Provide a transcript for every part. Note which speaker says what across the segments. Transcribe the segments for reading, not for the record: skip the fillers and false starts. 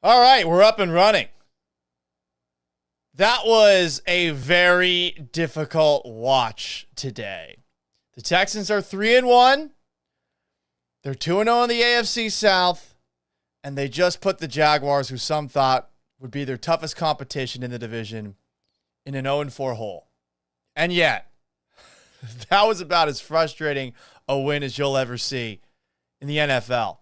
Speaker 1: All right, we're up and running. That was a very difficult watch today. The Texans are 3-1. They're 2-0 in the AFC South, and they just put the Jaguars, who some thought would be their toughest competition in the division, in an 0-4 hole. And yet, that was about as frustrating a win as you'll ever see in the NFL.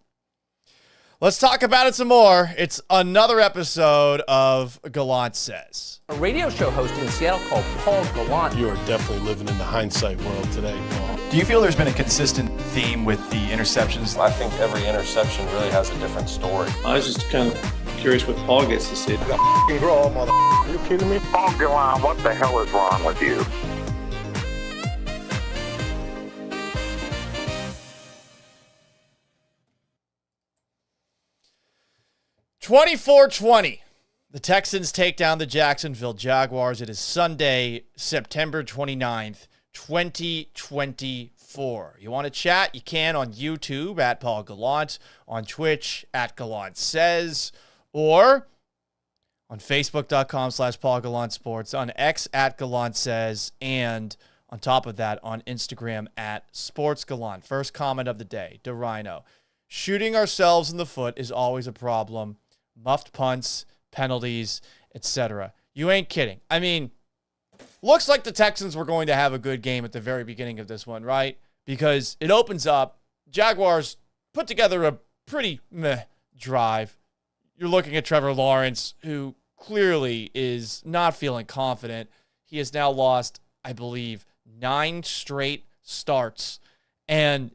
Speaker 1: Let's talk about it some more. It's another episode of Gallant Says.
Speaker 2: A radio show host in Seattle called Paul Gallant.
Speaker 3: You are definitely living in the hindsight world today, Paul.
Speaker 4: Do you feel there's been a consistent theme with the interceptions?
Speaker 5: I think every interception really has a different story.
Speaker 6: I was just kind of curious what Paul gets to see.
Speaker 3: Grow, mother. Are you kidding me?
Speaker 7: Paul Gallant, what the hell is wrong with you?
Speaker 1: $24-20. The Texans take down the Jacksonville Jaguars. It is Sunday, September 29th, 2024. You want to chat? You can on YouTube at Paul Gallant, on Twitch at Gallant Says, or on Facebook.com/Paul Gallant Sports, on X at Gallant Says, and on top of that, on Instagram at Sports Gallant. First comment of the day, DeRhino. Shooting ourselves in the foot is always a problem. Muffed punts, penalties, etc. You ain't kidding. I mean, looks like the Texans were going to have a good game at the very beginning of this one, right? Because it opens up. Jaguars put together a pretty meh drive. You're looking at Trevor Lawrence, who clearly is not feeling confident. He has now lost, I believe, 9 straight starts. And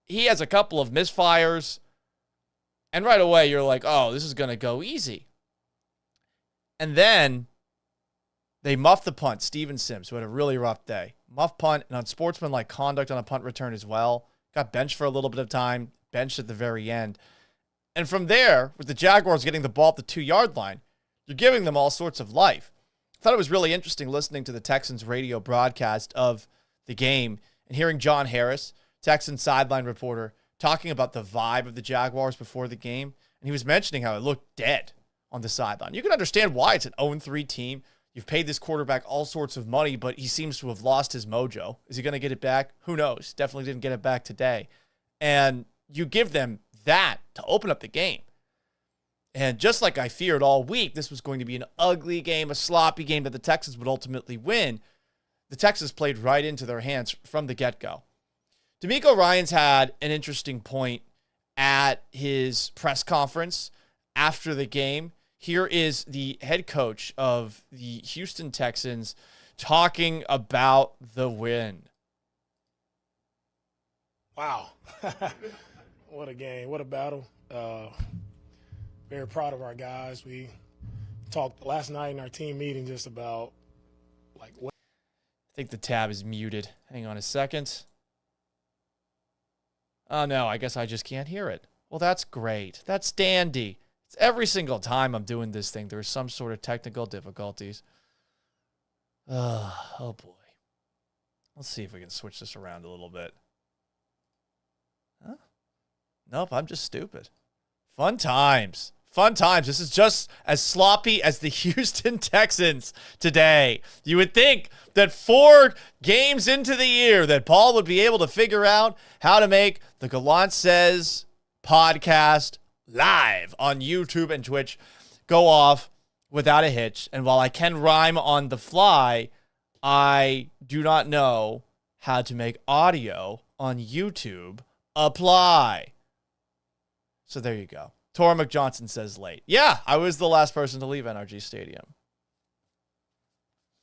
Speaker 1: he has a couple of misfires. And right away, you're like, oh, this is going to go easy. And then they muff the punt. Steven Sims, who had a really rough day. Muff punt and unsportsmanlike conduct on a punt return as well. Got benched for a little bit of time. Benched at the very end. And from there, with the Jaguars getting the ball at the 2-yard line, you're giving them all sorts of life. I thought it was really interesting listening to the Texans radio broadcast of the game and hearing John Harris, Texans sideline reporter, talking about the vibe of the Jaguars before the game. And he was mentioning how it looked dead on the sideline. You can understand why. It's an 0-3 team. You've paid this quarterback all sorts of money, but he seems to have lost his mojo. Is he going to get it back? Who knows? Definitely didn't get it back today. And you give them that to open up the game. And just like I feared all week, this was going to be an ugly game, a sloppy game that the Texans would ultimately win. The Texans played right into their hands from the get-go. DeMeco Ryans had an interesting point at his press conference after the game. Here is the head coach of the Houston Texans talking about the win.
Speaker 3: Wow. What a game. What a battle. Very proud of our guys. We talked last night in our team meeting just about what.
Speaker 1: I think the tab is muted. Hang on a second. Oh, no, I guess I just can't hear it. Well, that's great. That's dandy. It's every single time I'm doing this thing, there's some sort of technical difficulties. Oh, boy. Let's see if we can switch this around a little bit. Huh? Nope, I'm just stupid. Fun times. Fun times. This is just as sloppy as the Houston Texans today. You would think that 4 games into the year that Paul would be able to figure out how to make the Gallant Says podcast live on YouTube and Twitch go off without a hitch. And while I can rhyme on the fly, I do not know how to make audio on YouTube apply. So there you go. Tora McJohnson says late. Yeah, I was the last person to leave NRG Stadium.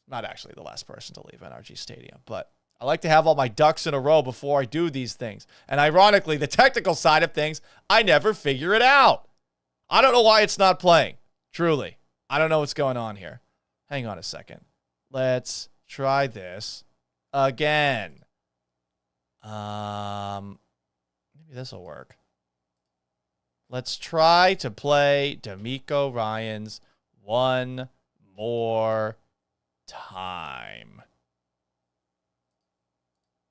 Speaker 1: Not actually the last person to leave NRG Stadium, but I like to have all my ducks in a row before I do these things. And ironically, the technical side of things, I never figure it out. I don't know why it's not playing. Truly. I don't know what's going on here. Hang on a second. Let's try this again. Maybe this will work. Let's try to play DeMeco Ryans one more time.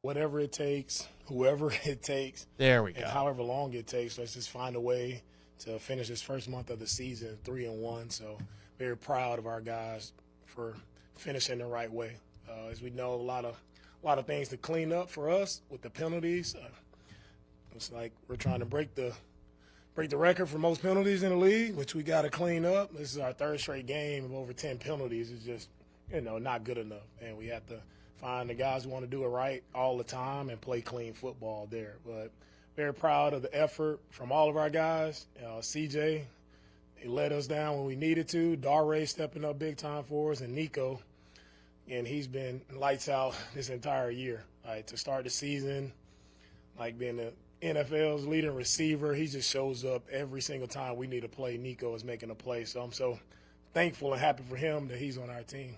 Speaker 3: Whatever it takes, whoever it takes.
Speaker 1: There we go.
Speaker 3: And however long it takes, let's just find a way to finish this first month of the season 3-1. So very proud of our guys for finishing the right way. As we know, a lot of things to clean up for us with the penalties. It's like we're trying to break the record for most penalties in the league, which we got to clean up. This is our third straight game of over 10 penalties. It's just, not good enough. And we have to find the guys who want to do it right all the time and play clean football there. But very proud of the effort from all of our guys. CJ, he let us down when we needed to. Darray stepping up big time for us, and Nico. And he's been lights out this entire year. To start the season, being the NFL's leading receiver, he just shows up every single time we need to play. Nico is making a play. So I'm so thankful and happy for him that he's on our team.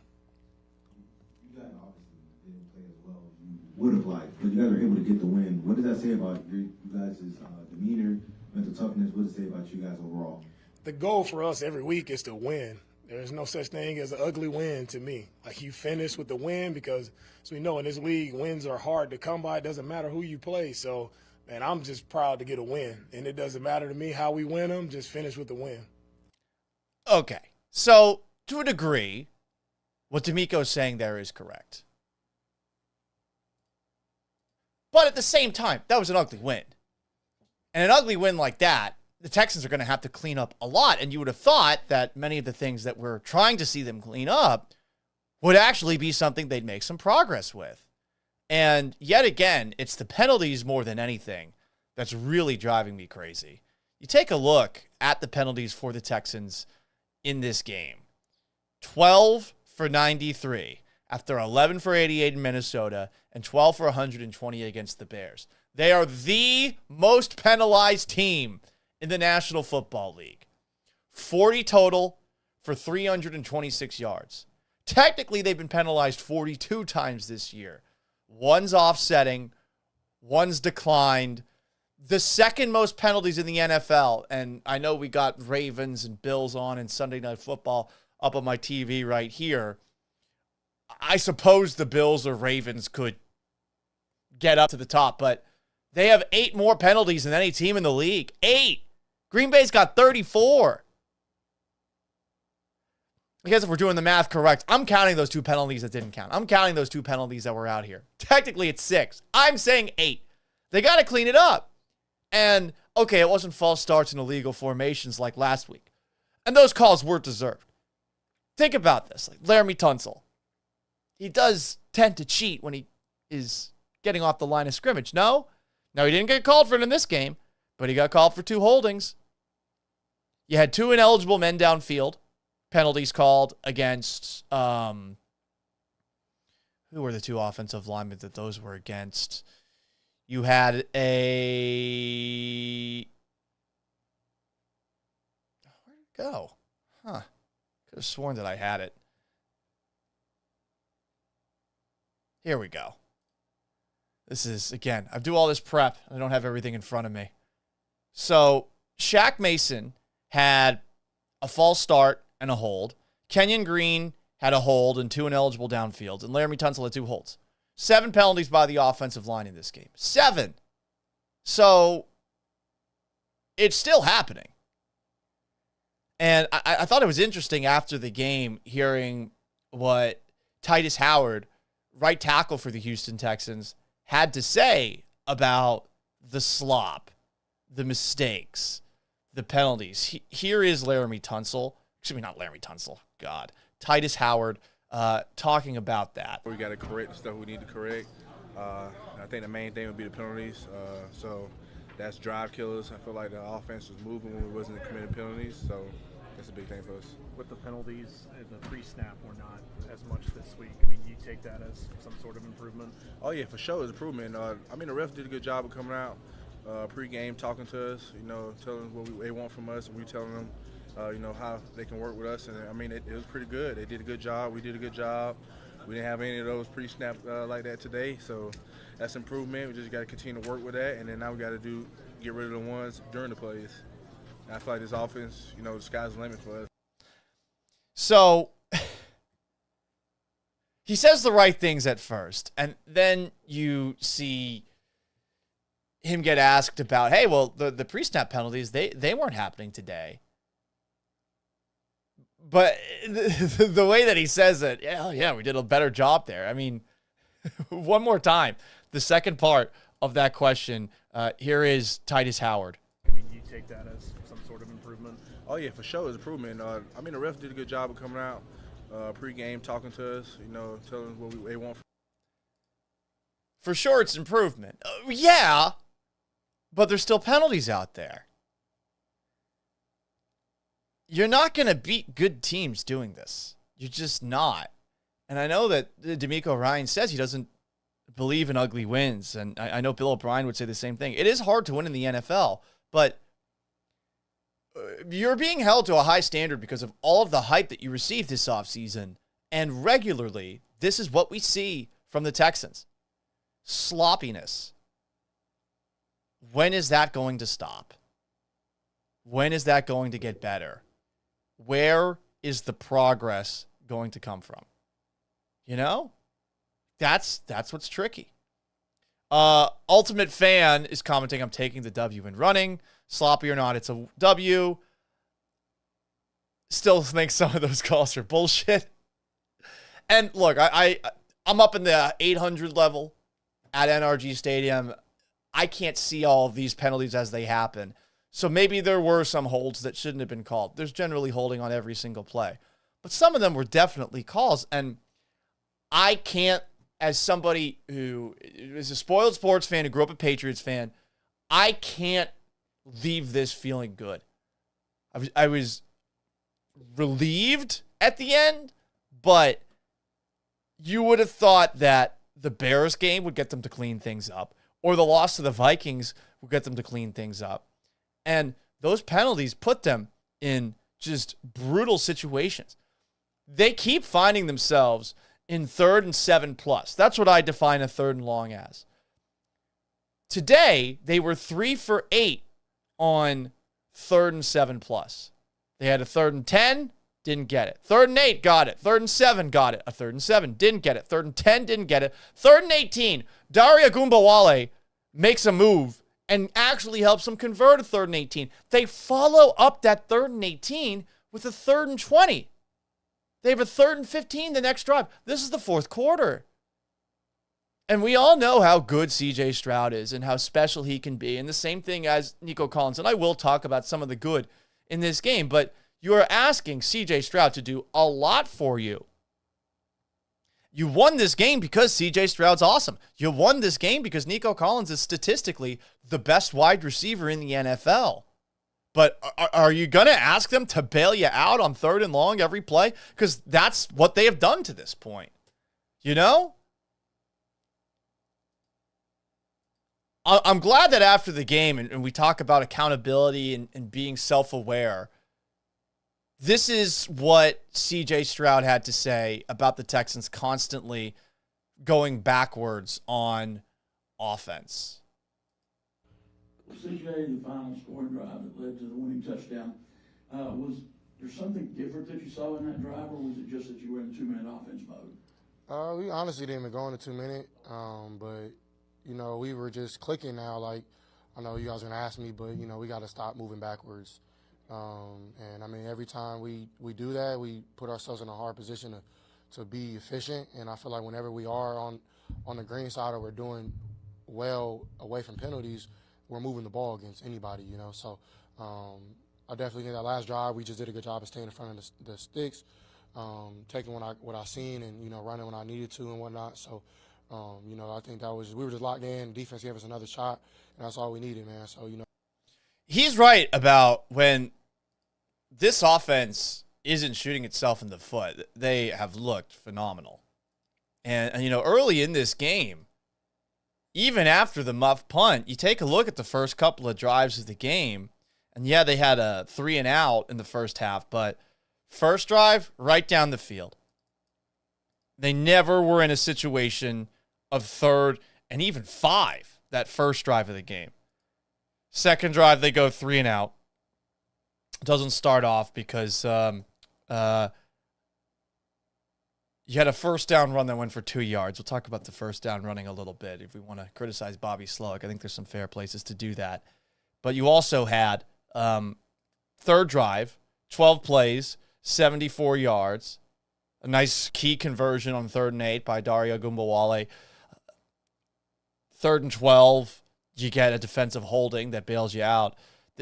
Speaker 8: You guys obviously didn't play as well as you would have liked, but you guys were able to get the win. What does that say about you guys' demeanor, mental toughness? What does it say about you guys overall? The
Speaker 3: goal for us every week is to win. There's no such thing as an ugly win to me. You finish with the win because, as we know, in this league, wins are hard to come by. It doesn't matter who you play. So, man, I'm just proud to get a win. And it doesn't matter to me how we win them. Just finish with the win.
Speaker 1: Okay. So, to a degree, what DeMeco's saying there is correct. But at the same time, that was an ugly win. And an ugly win like that, the Texans are going to have to clean up a lot. And you would have thought that many of the things that we're trying to see them clean up would actually be something they'd make some progress with. And yet again, it's the penalties more than anything that's really driving me crazy. You take a look at the penalties for the Texans in this game. 12 for 93 after 11 for 88 in Minnesota and 12 for 120 against the Bears. They are the most penalized team in the National Football League. 40 total for 326 yards. Technically, they've been penalized 42 times this year. One's offsetting, one's declined. The second most penalties in the NFL, and I know we got Ravens and Bills on and Sunday Night Football up on my TV right here. I suppose the Bills or Ravens could get up to the top, but they have 8 more penalties than any team in the league. 8! Green Bay's got 34. I guess if we're doing the math correct, I'm counting those 2 penalties that didn't count. I'm counting those 2 penalties that were out here. Technically, it's 6. I'm saying 8. They got to clean it up. And, okay, it wasn't false starts and illegal formations like last week. And those calls were deserved. Think about this. Laramie Tunsil. He does tend to cheat when he is getting off the line of scrimmage. No, he didn't get called for it in this game, but he got called for 2 holdings. You had 2 ineligible men downfield. Penalties called against, who were the 2 offensive linemen that those were against? You had where'd it go? Huh. Could have sworn that I had it. Here we go. This is, again, I do all this prep. I don't have everything in front of me. So, Shaq Mason had a false start and a hold. Kenyon Green had a hold and 2 ineligible downfields. And Laramie Tunsil had 2 holds. 7 penalties by the offensive line in this game. 7. So, it's still happening. And I thought it was interesting after the game hearing what Titus Howard, right tackle for the Houston Texans, had to say about the slop, the mistakes, the penalties. Here is Laramie Tunsil. Excuse me, not Laramie Tunsil. God. Titus Howard talking about that.
Speaker 9: We got to correct the stuff we need to correct. I think the main thing would be the penalties. So that's drive killers. I feel like the offense was moving when we wasn't committing penalties. So that's a big thing for us.
Speaker 10: With the penalties and the pre-snap were not as much this week. I mean, do you take that as some sort of improvement?
Speaker 9: Oh, yeah, for sure. It's improvement. The refs did a good job of coming out pre-game, talking to us, telling what they want from us, and we telling them, how they can work with us. And, it was pretty good. They did a good job. We did a good job. We didn't have any of those pre-snap like that today, so that's improvement. We just got to continue to work with that, and then now we got to get rid of the ones during the plays. And I feel like this offense, the sky's the limit for us.
Speaker 1: So he says the right things at first, and then you see him get asked about, hey, well, the pre-snap penalties, they weren't happening today. But the way that he says it, yeah, we did a better job there. I mean, one more time, the second part of that question, here is Titus Howard.
Speaker 10: I mean, do you take that as some sort of improvement?
Speaker 9: Oh yeah, for sure, it's improvement. I mean, the refs did a good job of coming out pre-game, talking to us, telling us what they want.
Speaker 1: For sure, it's improvement. Yeah, but there's still penalties out there. You're not going to beat good teams doing this. You're just not. And I know that DeMeco Ryans says he doesn't believe in ugly wins. And I know Bill O'Brien would say the same thing. It is hard to win in the NFL, but you're being held to a high standard because of all of the hype that you received this offseason. And regularly, this is what we see from the Texans. Sloppiness. When is that going to stop? When is that going to get better? Where is the progress going to come from? That's what's tricky. Ultimate Fan is commenting, I'm taking the W and running. Sloppy or not, it's a W. Still think some of those calls are bullshit. And look, I'm up in the 800 level at NRG Stadium. I can't see all of these penalties as they happen. So maybe there were some holds that shouldn't have been called. There's generally holding on every single play. But some of them were definitely calls. And I can't, as somebody who is a spoiled sports fan, who grew up a Patriots fan, I can't leave this feeling good. I was relieved at the end, but you would have thought that the Bears game would get them to clean things up, or the loss to the Vikings would get them to clean things up. And those penalties put them in just brutal situations. They keep finding themselves in 3rd and 7+. That's what I define a 3rd and long as. Today, they were 3 for 8 on 3rd and 7+. They had a 3rd and 10, didn't get it. 3rd and 8, got it. 3rd and 7, got it. A 3rd and 7, didn't get it. 3rd and 10, didn't get it. 3rd and 18, Daria Gumbawale makes a move and actually helps them convert a 3rd and 18. They follow up that 3rd and 18 with a 3rd and 20. They have a 3rd and 15 the next drive. This is the 4th quarter. And we all know how good CJ Stroud is and how special he can be. And the same thing as Nico Collins. And I will talk about some of the good in this game. But you are asking CJ Stroud to do a lot for you. You won this game because CJ Stroud's awesome. You won this game because Nico Collins is statistically the best wide receiver in the NFL. But are you going to ask them to bail you out on 3rd and long every play? Because that's what they have done to this point. I'm glad that after the game, and we talk about accountability and being self-aware, this is what CJ Stroud had to say about the Texans constantly going backwards on offense.
Speaker 11: CJ, the final scoring drive that led to the winning touchdown, was there something different that you saw in that drive, or was it just that you were in the 2-minute offense mode?
Speaker 12: We honestly didn't even go into 2-minute, but, we were just clicking now. Like, I know you guys are going to ask me, but, we got to stop moving backwards. And, I mean, every time we do that, we put ourselves in a hard position to be efficient. And I feel like whenever we are on the green side or we're doing well away from penalties, we're moving the ball against anybody, So I definitely think that last drive, we just did a good job of staying in front of the sticks, taking what I seen and, running when I needed to and whatnot. So, I think we were just locked in. Defense gave us another shot, and that's all we needed, man. So,
Speaker 1: He's right about when this offense isn't shooting itself in the foot. They have looked phenomenal. And early in this game, even after the muff punt, you take a look at the first couple of drives of the game, and yeah, they had a 3 and out in the first half, but first drive, right down the field. They never were in a situation of 3rd and even 5 that first drive of the game. Second drive, they go 3 and out. Doesn't start off because You had a first down run that went for 2 yards. We'll talk about the first down running a little bit if we want to criticize Bobby Slowick. I think there's some fair places to do that. But you also had third drive, 12 plays, 74 yards, a nice key conversion on 3rd and 8 by Dario Gumbawale. 3rd and 12, you get a defensive holding that bails you out.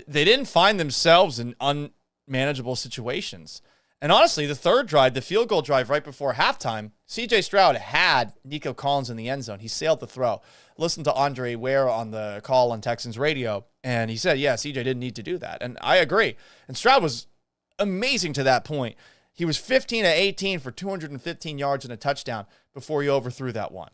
Speaker 1: They didn't find themselves in unmanageable situations. And honestly, the third drive, the field goal drive right before halftime, C.J. Stroud had Nico Collins in the end zone. He sailed the throw. Listen to Andre Ware on the call on Texans radio, and he said, yeah, C.J. didn't need to do that. And I agree. And Stroud was amazing to that point. He was 15 of 18 for 215 yards and a touchdown before he overthrew that one.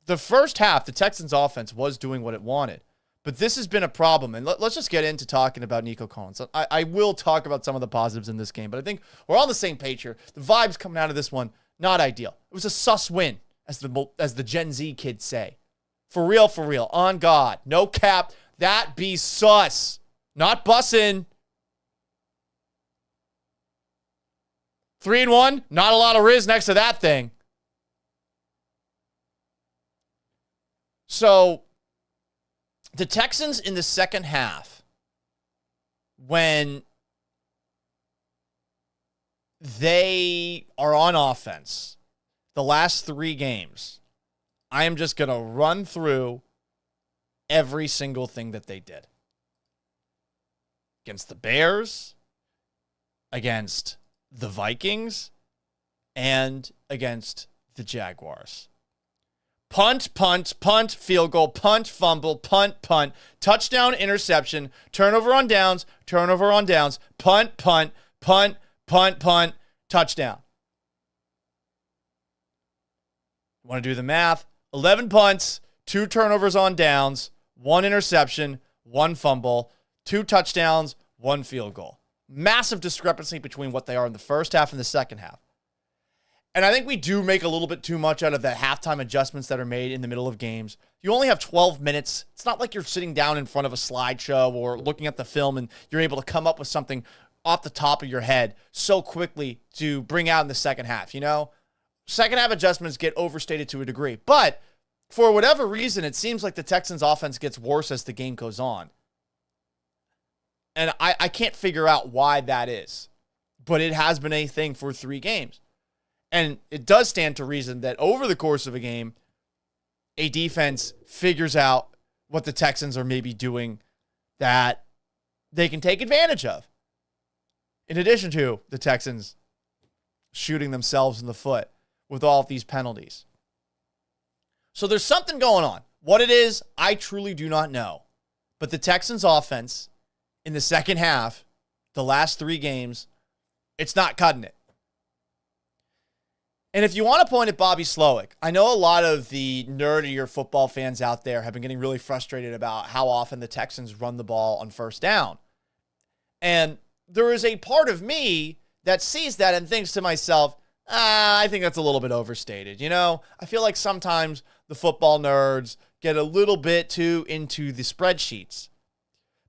Speaker 1: The first half, the Texans offense was doing what it wanted. But this has been a problem, and let's just get into talking about Nico Collins. I will talk about some of the positives in this game, but I think we're on the same page here. The vibes coming out of this one, not ideal. It was a sus win, as the Gen Z kids say. For real, on God, no cap, that be sus, not bussin'. 3-1, not a lot of riz next to that thing. So, the Texans in the second half, when they are on offense, the last 3 games, I am just going to run through every single thing that they did. Against the Bears, against the Vikings, and against the Jaguars. Punt, field goal, punt, fumble, punt, touchdown, interception, turnover on downs, punt, touchdown. Want to do the math? 11 punts, 2 turnovers on downs, 1 interception, 1 fumble, 2 touchdowns, 1 field goal. Massive discrepancy between what they are in the first half and the second half. And I think we do make a little bit too much out of the halftime adjustments that are made in the middle of games. You only have 12 minutes. It's not like you're sitting down in front of a slideshow or looking at the film and you're able to come up with something off the top of your head so quickly to bring out in the second half, you know? Second half adjustments get overstated to a degree. But for whatever reason, it seems like the Texans offense gets worse as the game goes on. And I can't figure out why that is. But it has been a thing for 3 games. And it does stand to reason that over the course of a game, a defense figures out what the Texans are maybe doing that they can take advantage of. In addition to the Texans shooting themselves in the foot with all of these penalties. So there's something going on. What it is, I truly do not know. But the Texans offense in the second half, the last 3 games, it's not cutting it. And if you want to point at Bobby Slowick, I know a lot of the nerdier football fans out there have been getting really frustrated about how often the Texans run the ball on first down. And there is a part of me that sees that and thinks to myself, I think that's a little bit overstated. You know, I feel like sometimes the football nerds get a little bit too into the spreadsheets.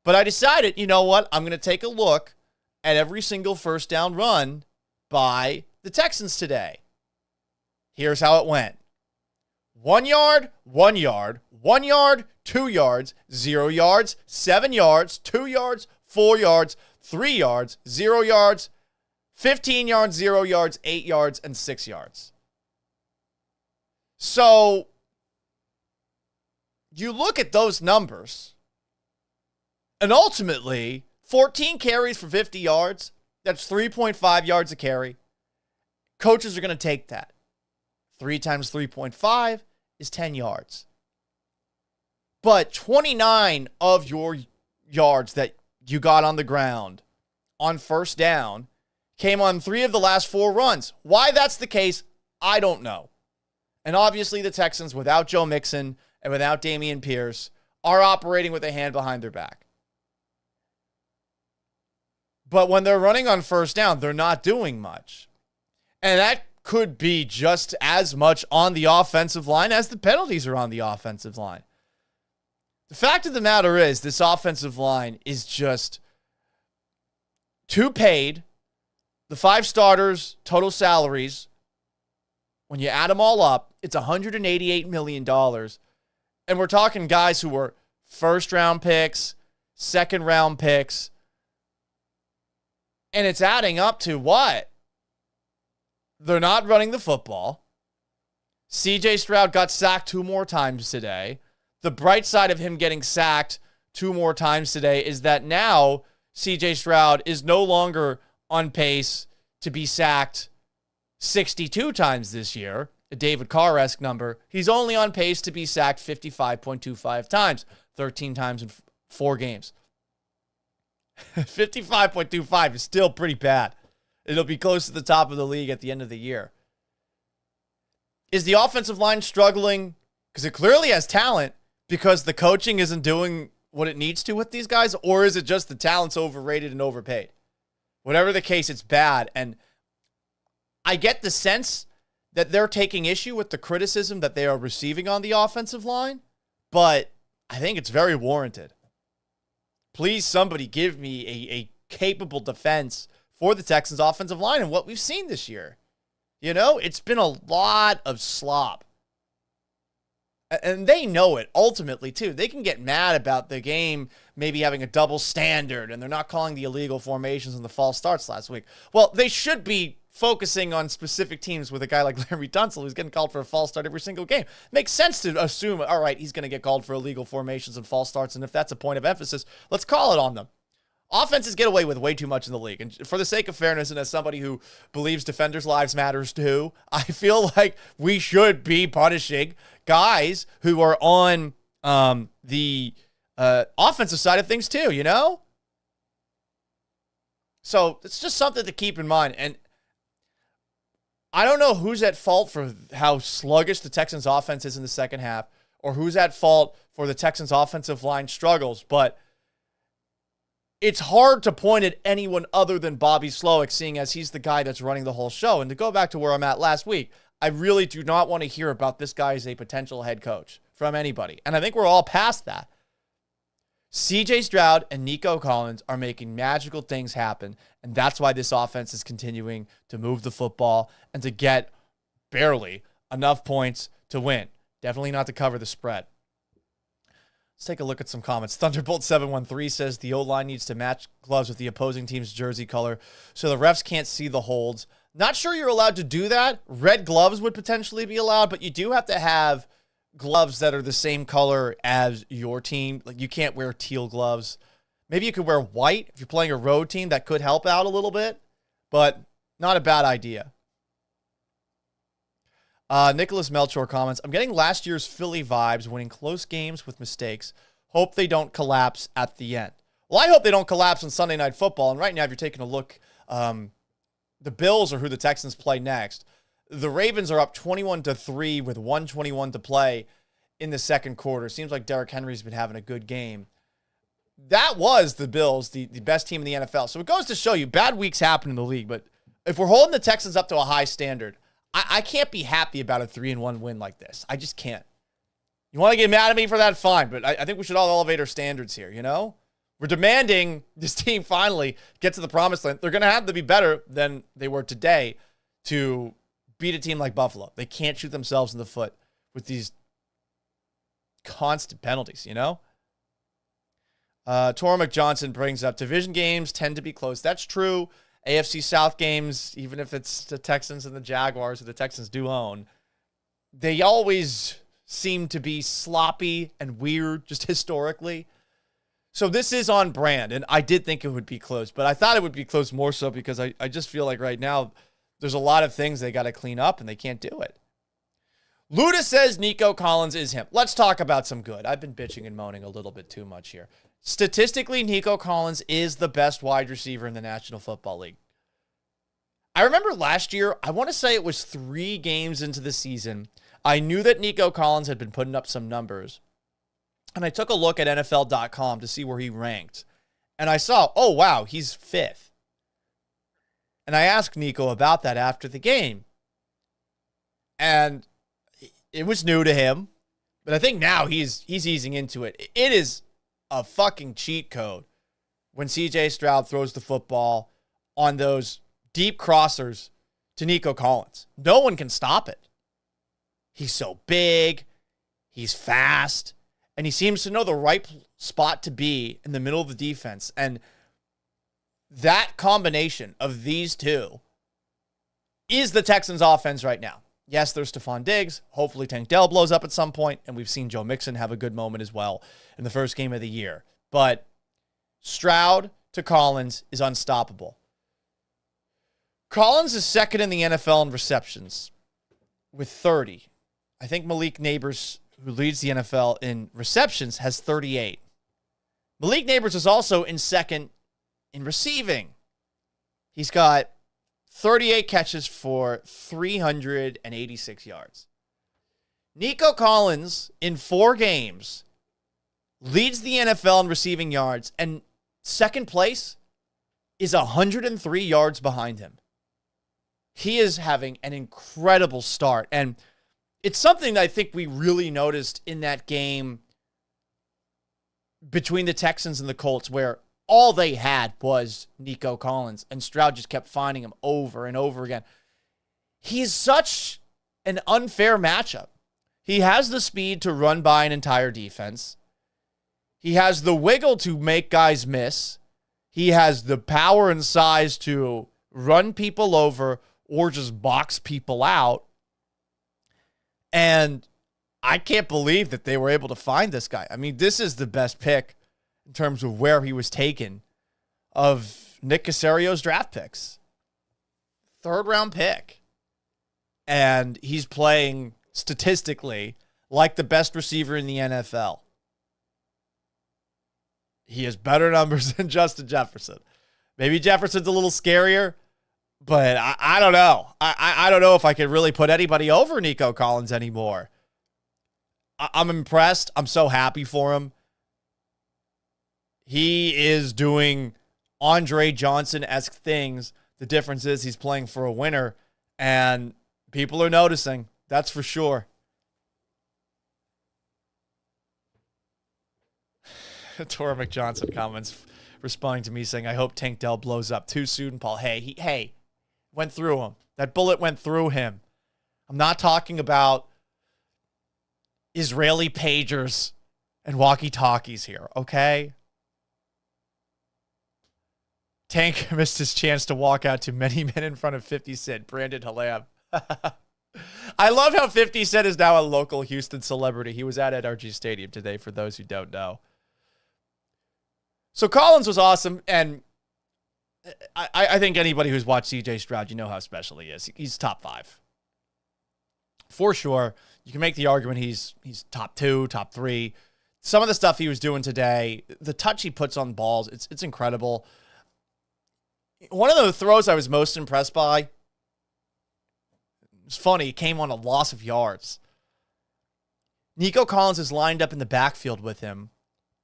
Speaker 1: But I decided, you know what? I'm going to take a look at every single first down run by the Texans today. Here's how it went. 1 yard, 1 yard, 1 yard, 2 yards, 0 yards, 7 yards, 2 yards, 4 yards, 3 yards, 0 yards, 15 yards, 0 yards, 8 yards, and 6 yards. So you look at those numbers, and ultimately, 14 carries for 50 yards, that's 3.5 yards a carry. Coaches are going to take that. 3 times 3.5 is 10 yards. But 29 of your yards that you got on the ground on first down came on 3 of the last 4 runs. Why that's the case, I don't know. And obviously the Texans, without Joe Mixon and without Dameon Pierce, are operating with a hand behind their back. But when they're running on first down, they're not doing much. And that could be just as much on the offensive line as the penalties are on the offensive line. The fact of the matter is, this offensive line is just too paid. The 5 starters' total salaries when you add them all up, it's $188 million. And we're talking guys who were first-round picks, second-round picks. And it's adding up to what? They're not running the football. CJ Stroud got sacked 2 more times today. The bright side of him getting sacked 2 more times today is that now CJ Stroud is no longer on pace to be sacked 62 times this year, a David Carr-esque number. He's only on pace to be sacked 55.25 times, 13 times in 4 games. 55.25 is still pretty bad. It'll be close to the top of the league at the end of the year. Is the offensive line struggling? Because it clearly has talent because the coaching isn't doing what it needs to with these guys, or is it just the talent's overrated and overpaid? Whatever the case, it's bad. And I get the sense that they're taking issue with the criticism that they are receiving on the offensive line, but I think it's very warranted. Please, somebody give me a capable defense for the Texans offensive line and what we've seen this year. You know, it's been a lot of slop. And they know it ultimately, too. They can get mad about the game maybe having a double standard and they're not calling the illegal formations and the false starts last week. Well, they should be focusing on specific teams with a guy like Larry Tunsil who's getting called for a false start every single game. Makes sense to assume, all right, he's going to get called for illegal formations and false starts, and if that's a point of emphasis, let's call it on them. Offenses get away with way too much in the league. And for the sake of fairness, and as somebody who believes defenders' lives matters too, I feel like we should be punishing guys who are on the offensive side of things too, you know? So it's just something to keep in mind. And I don't know who's at fault for how sluggish the Texans' offense is in the second half, or who's at fault for the Texans' offensive line struggles, but it's hard to point at anyone other than Bobby Slowick, seeing as he's the guy that's running the whole show. And to go back to where I'm at last week, I really do not want to hear about this guy as a potential head coach from anybody. And I think we're all past that. CJ Stroud and Nico Collins are making magical things happen. And that's why this offense is continuing to move the football and to get barely enough points to win. Definitely not to cover the spread. Let's take a look at some comments. Thunderbolt713 says the O-line needs to match gloves with the opposing team's jersey color so the refs can't see the holds. Not sure you're allowed to do that. Red gloves would potentially be allowed, but you do have to have gloves that are the same color as your team. Like, you can't wear teal gloves. Maybe you could wear white if you're playing a road team. That could help out a little bit, but not a bad idea. Nicholas Melchor comments, I'm getting last year's Philly vibes, winning close games with mistakes. Hope they don't collapse at the end. Well, I hope they don't collapse on Sunday Night Football. And right now, if you're taking a look, the Bills are who the Texans play next. The Ravens are up 21-3 with 1:21 to play in the second quarter. Seems like Derrick Henry's been having a good game. That was the Bills, the best team in the NFL. So it goes to show you, bad weeks happen in the league. But if we're holding the Texans up to a high standard, I can't be happy about a 3-1 win like this. I just can't. You want to get mad at me for that? Fine. But I think we should all elevate our standards here, you know? We're demanding this team finally get to the promised land. They're going to have to be better than they were today to beat a team like Buffalo. They can't shoot themselves in the foot with these constant penalties, you know? Tormac Johnson brings up division games tend to be close. That's true. AFC South games, even if it's the Texans and the Jaguars, who the Texans do own, they always seem to be sloppy and weird, just historically. So this is on brand, and I did think it would be close, but I thought it would be close more so because I just feel like right now there's a lot of things they got to clean up, and they can't do it. Luda says Nico Collins is him. Let's talk about some good. I've been bitching and moaning a little bit too much here. Statistically, Nico Collins is the best wide receiver in the National Football League. I remember last year, I want to say it was 3 games into the season, I knew that Nico Collins had been putting up some numbers. And I took a look at NFL.com to see where he ranked. And I saw, oh, wow, he's 5th. And I asked Nico about that after the game. And it was new to him. But I think now he's easing into it. It is a fucking cheat code when CJ Stroud throws the football on those deep crossers to Nico Collins. No one can stop it. He's so big. He's fast. And he seems to know the right spot to be in the middle of the defense. And that combination of these two is the Texans' offense right now. Yes, there's Stephon Diggs. Hopefully Tank Dell blows up at some point, and we've seen Joe Mixon have a good moment as well in the first game of the year. But Stroud to Collins is unstoppable. Collins is second in the NFL in receptions with 30. I think Malik Neighbors, who leads the NFL in receptions, has 38. Malik Neighbors is also in second in receiving. He's got 38 catches for 386 yards. Nico Collins, in 4 games, leads the NFL in receiving yards, and second place is 103 yards behind him. He is having an incredible start, and it's something that I think we really noticed in that game between the Texans and the Colts, where all they had was Nico Collins, and Stroud just kept finding him over and over again. He's such an unfair matchup. He has the speed to run by an entire defense. He has the wiggle to make guys miss. He has the power and size to run people over or just box people out. And I can't believe that they were able to find this guy. I mean, this is the best pick in terms of where he was taken of Nick Casario's draft picks. 3rd-round pick. And he's playing statistically like the best receiver in the NFL. He has better numbers than Justin Jefferson. Maybe Jefferson's a little scarier, but I don't know. I don't know if I could really put anybody over Nico Collins anymore. I'm impressed. I'm so happy for him. He is doing Andre Johnson-esque things. The difference is he's playing for a winner, and people are noticing. That's for sure. Tora McJohnson comments responding to me saying, I hope Tank Dell blows up too soon, Paul. Hey, went through him. That bullet went through him. I'm not talking about Israeli pagers and walkie-talkies here, okay? Tank missed his chance to walk out to many men in front of 50 Cent. Brandon Hallam. I love how 50 Cent is now a local Houston celebrity. He was at NRG Stadium today, for those who don't know. So Collins was awesome, and I think anybody who's watched CJ Stroud, you know how special he is. He's top 5. For sure. You can make the argument he's top 2, top 3. Some of the stuff he was doing today, the touch he puts on balls, it's incredible. One of the throws I was most impressed by, it was funny, he came on a loss of yards. Nico Collins is lined up in the backfield with him,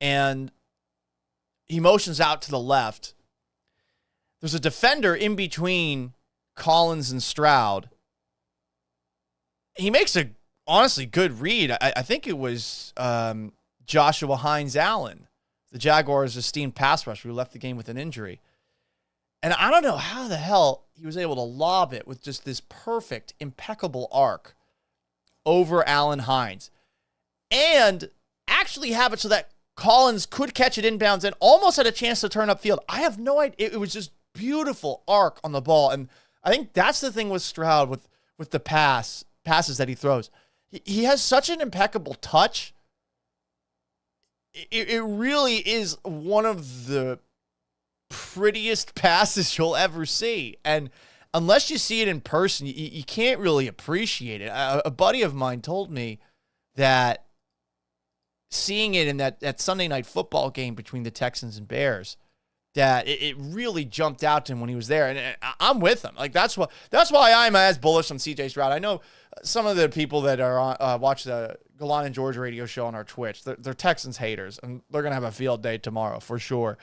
Speaker 1: and he motions out to the left. There's a defender in between Collins and Stroud. He makes a honestly good read. I think it was Joshua Hines-Allen, the Jaguars' esteemed pass rusher who left the game with an injury. And I don't know how the hell he was able to lob it with just this perfect, impeccable arc over Allen Hines. And actually have it so that Collins could catch it inbounds and almost had a chance to turn upfield. I have no idea. It was just beautiful arc on the ball. And I think that's the thing with Stroud with the passes that he throws. He has such an impeccable touch. It really is one of the prettiest passes you'll ever see. And unless you see it in person, you can't really appreciate it. A buddy of mine told me that seeing it in that Sunday night football game between the Texans and Bears, that it really jumped out to him when he was there. And I'm with him. Like that's why I'm as bullish on CJ Stroud. I know some of the people that are on, watch the Gallant and George radio show on our Twitch, they're Texans haters, and they're going to have a field day tomorrow for sure.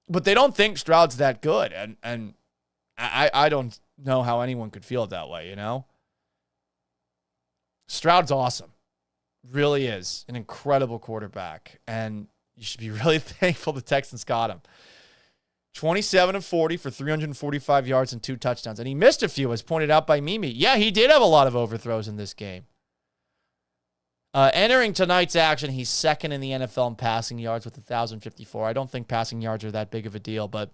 Speaker 1: But they don't think Stroud's that good. And I don't know how anyone could feel it that way, you know? Stroud's awesome. Really is an incredible quarterback. And you should be really thankful the Texans got him. 27 of 40 for 345 yards and 2 touchdowns. And he missed a few, as pointed out by Mimi. Yeah, he did have a lot of overthrows in this game. Entering tonight's action, he's second in the NFL in passing yards with 1,054. I don't think passing yards are that big of a deal, but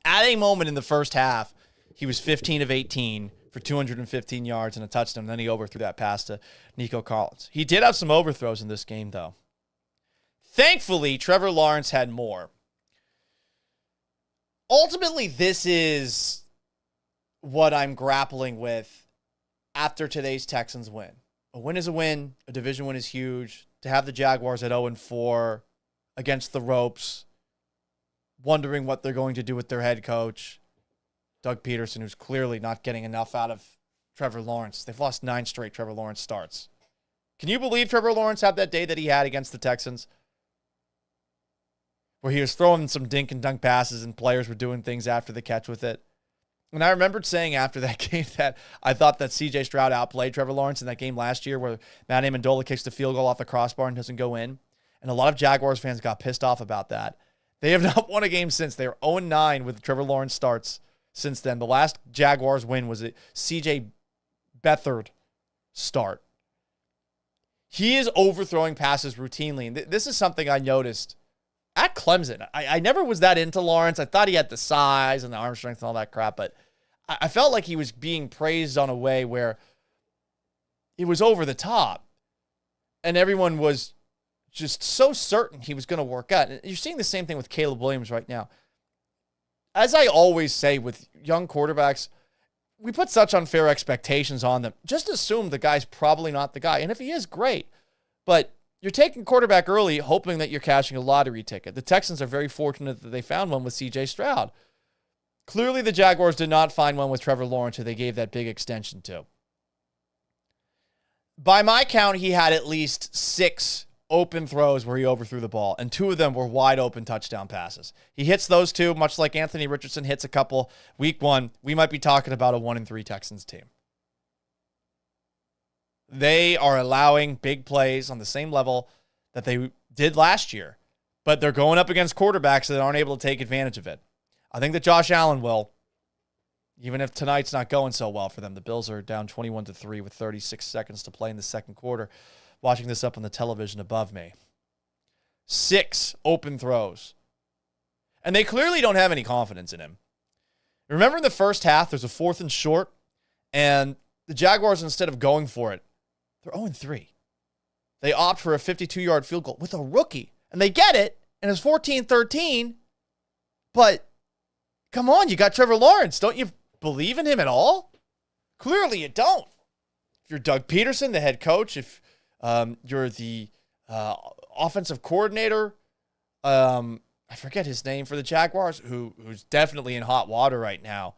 Speaker 1: at a moment in the first half, he was 15 of 18 for 215 yards and a touchdown. Then he overthrew that pass to Nico Collins. He did have some overthrows in this game, though. Thankfully, Trevor Lawrence had more. Ultimately, this is what I'm grappling with after today's Texans win. A win is a win. A division win is huge. To have the Jaguars at 0-4 against the ropes, wondering what they're going to do with their head coach, Doug Pederson, who's clearly not getting enough out of Trevor Lawrence. They've lost 9 straight Trevor Lawrence starts. Can you believe Trevor Lawrence had that day that he had against the Texans? Where he was throwing some dink and dunk passes and players were doing things after the catch with it. And I remembered saying after that game that I thought that C.J. Stroud outplayed Trevor Lawrence in that game last year where Matt Amendola kicks the field goal off the crossbar and doesn't go in. And a lot of Jaguars fans got pissed off about that. They have not won a game since. They are 0-9 with Trevor Lawrence starts since then. The last Jaguars win was a C.J. Beathard start. He is overthrowing passes routinely. And this is something I noticed at Clemson. I never was that into Lawrence. I thought he had the size and the arm strength and all that crap, but I felt like he was being praised on a way where it was over the top. And everyone was just so certain he was going to work out. And you're seeing the same thing with Caleb Williams right now. As I always say with young quarterbacks, we put such unfair expectations on them. Just assume the guy's probably not the guy. And if he is, great. But you're taking quarterback early, hoping that you're cashing a lottery ticket. The Texans are very fortunate that they found one with C.J. Stroud. Clearly, the Jaguars did not find one with Trevor Lawrence, who they gave that big extension to. By my count, he had at least 6 open throws where he overthrew the ball, and 2 of them were wide open touchdown passes. He hits those 2, much like Anthony Richardson hits a couple week 1. We might be talking about a 1-3 Texans team. They are allowing big plays on the same level that they did last year, but they're going up against quarterbacks that aren't able to take advantage of it. I think that Josh Allen will, even if tonight's not going so well for them. The Bills are down 21-3 with 36 seconds to play in the second quarter. Watching this up on the television above me. 6 open throws. And they clearly don't have any confidence in him. Remember in the first half, there's a 4th and short, and the Jaguars, instead of going for it, they're 0-3. They opt for a 52-yard field goal with a rookie, and they get it, and it's 14-13, but come on, you got Trevor Lawrence. Don't you believe in him at all? Clearly you don't. If you're Doug Pederson, the head coach, if you're the offensive coordinator, I forget his name for the Jaguars, who's definitely in hot water right now,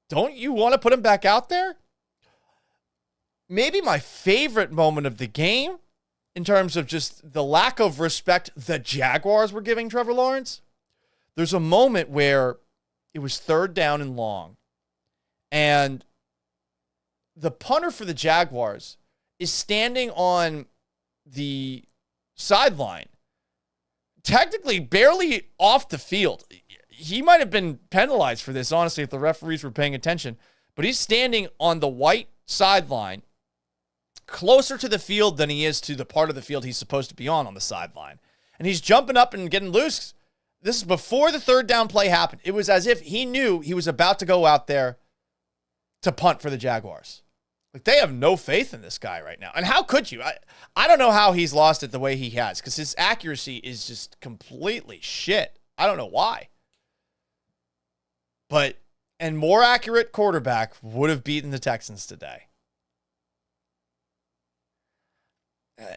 Speaker 1: don't you want to put him back out there? Maybe my favorite moment of the game, in terms of just the lack of respect the Jaguars were giving Trevor Lawrence, there's a moment where it was 3rd down and long, and the punter for the Jaguars is standing on the sideline, technically barely off the field. He might have been penalized for this, honestly, if the referees were paying attention, but he's standing on the white sideline, closer to the field than he is to the part of the field he's supposed to be on the sideline. And he's jumping up and getting loose. This is before the 3rd down play happened. It was as if he knew he was about to go out there to punt for the Jaguars. Like, they have no faith in this guy right now. And how could you? I don't know how he's lost it the way he has, because his accuracy is just completely shit. I don't know why. But a more accurate quarterback would have beaten the Texans today.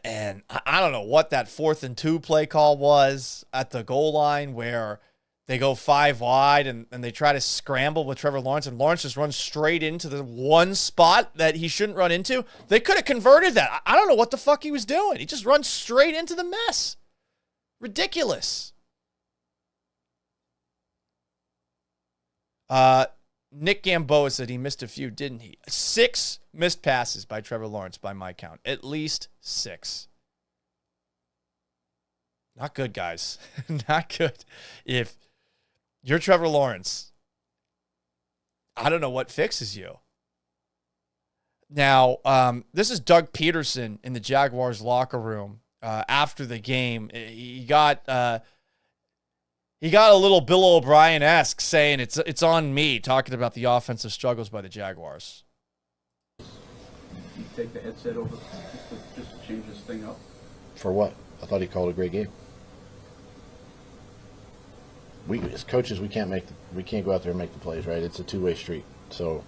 Speaker 1: And I don't know what that 4th and 2 play call was at the goal line where they go 5 wide and they try to scramble with Trevor Lawrence, and Lawrence just runs straight into the one spot that he shouldn't run into. They could have converted that. I don't know what the fuck he was doing. He just runs straight into the mess. Ridiculous. Nick Gamboa said he missed a few, didn't he? 6 missed passes by Trevor Lawrence by my count. At least 6. Not good, guys. Not good. If you're Trevor Lawrence, I don't know what fixes you. Now, this is Doug Pederson in the Jaguars locker room after the game. He got a little Bill O'Brien-esque, saying it's on me, talking about the offensive struggles by the Jaguars.
Speaker 13: You take the headset over just to change this thing up?
Speaker 14: For what? I thought he called a great game. We as coaches, we can't go out there and make the plays, right? It's a two-way street. So,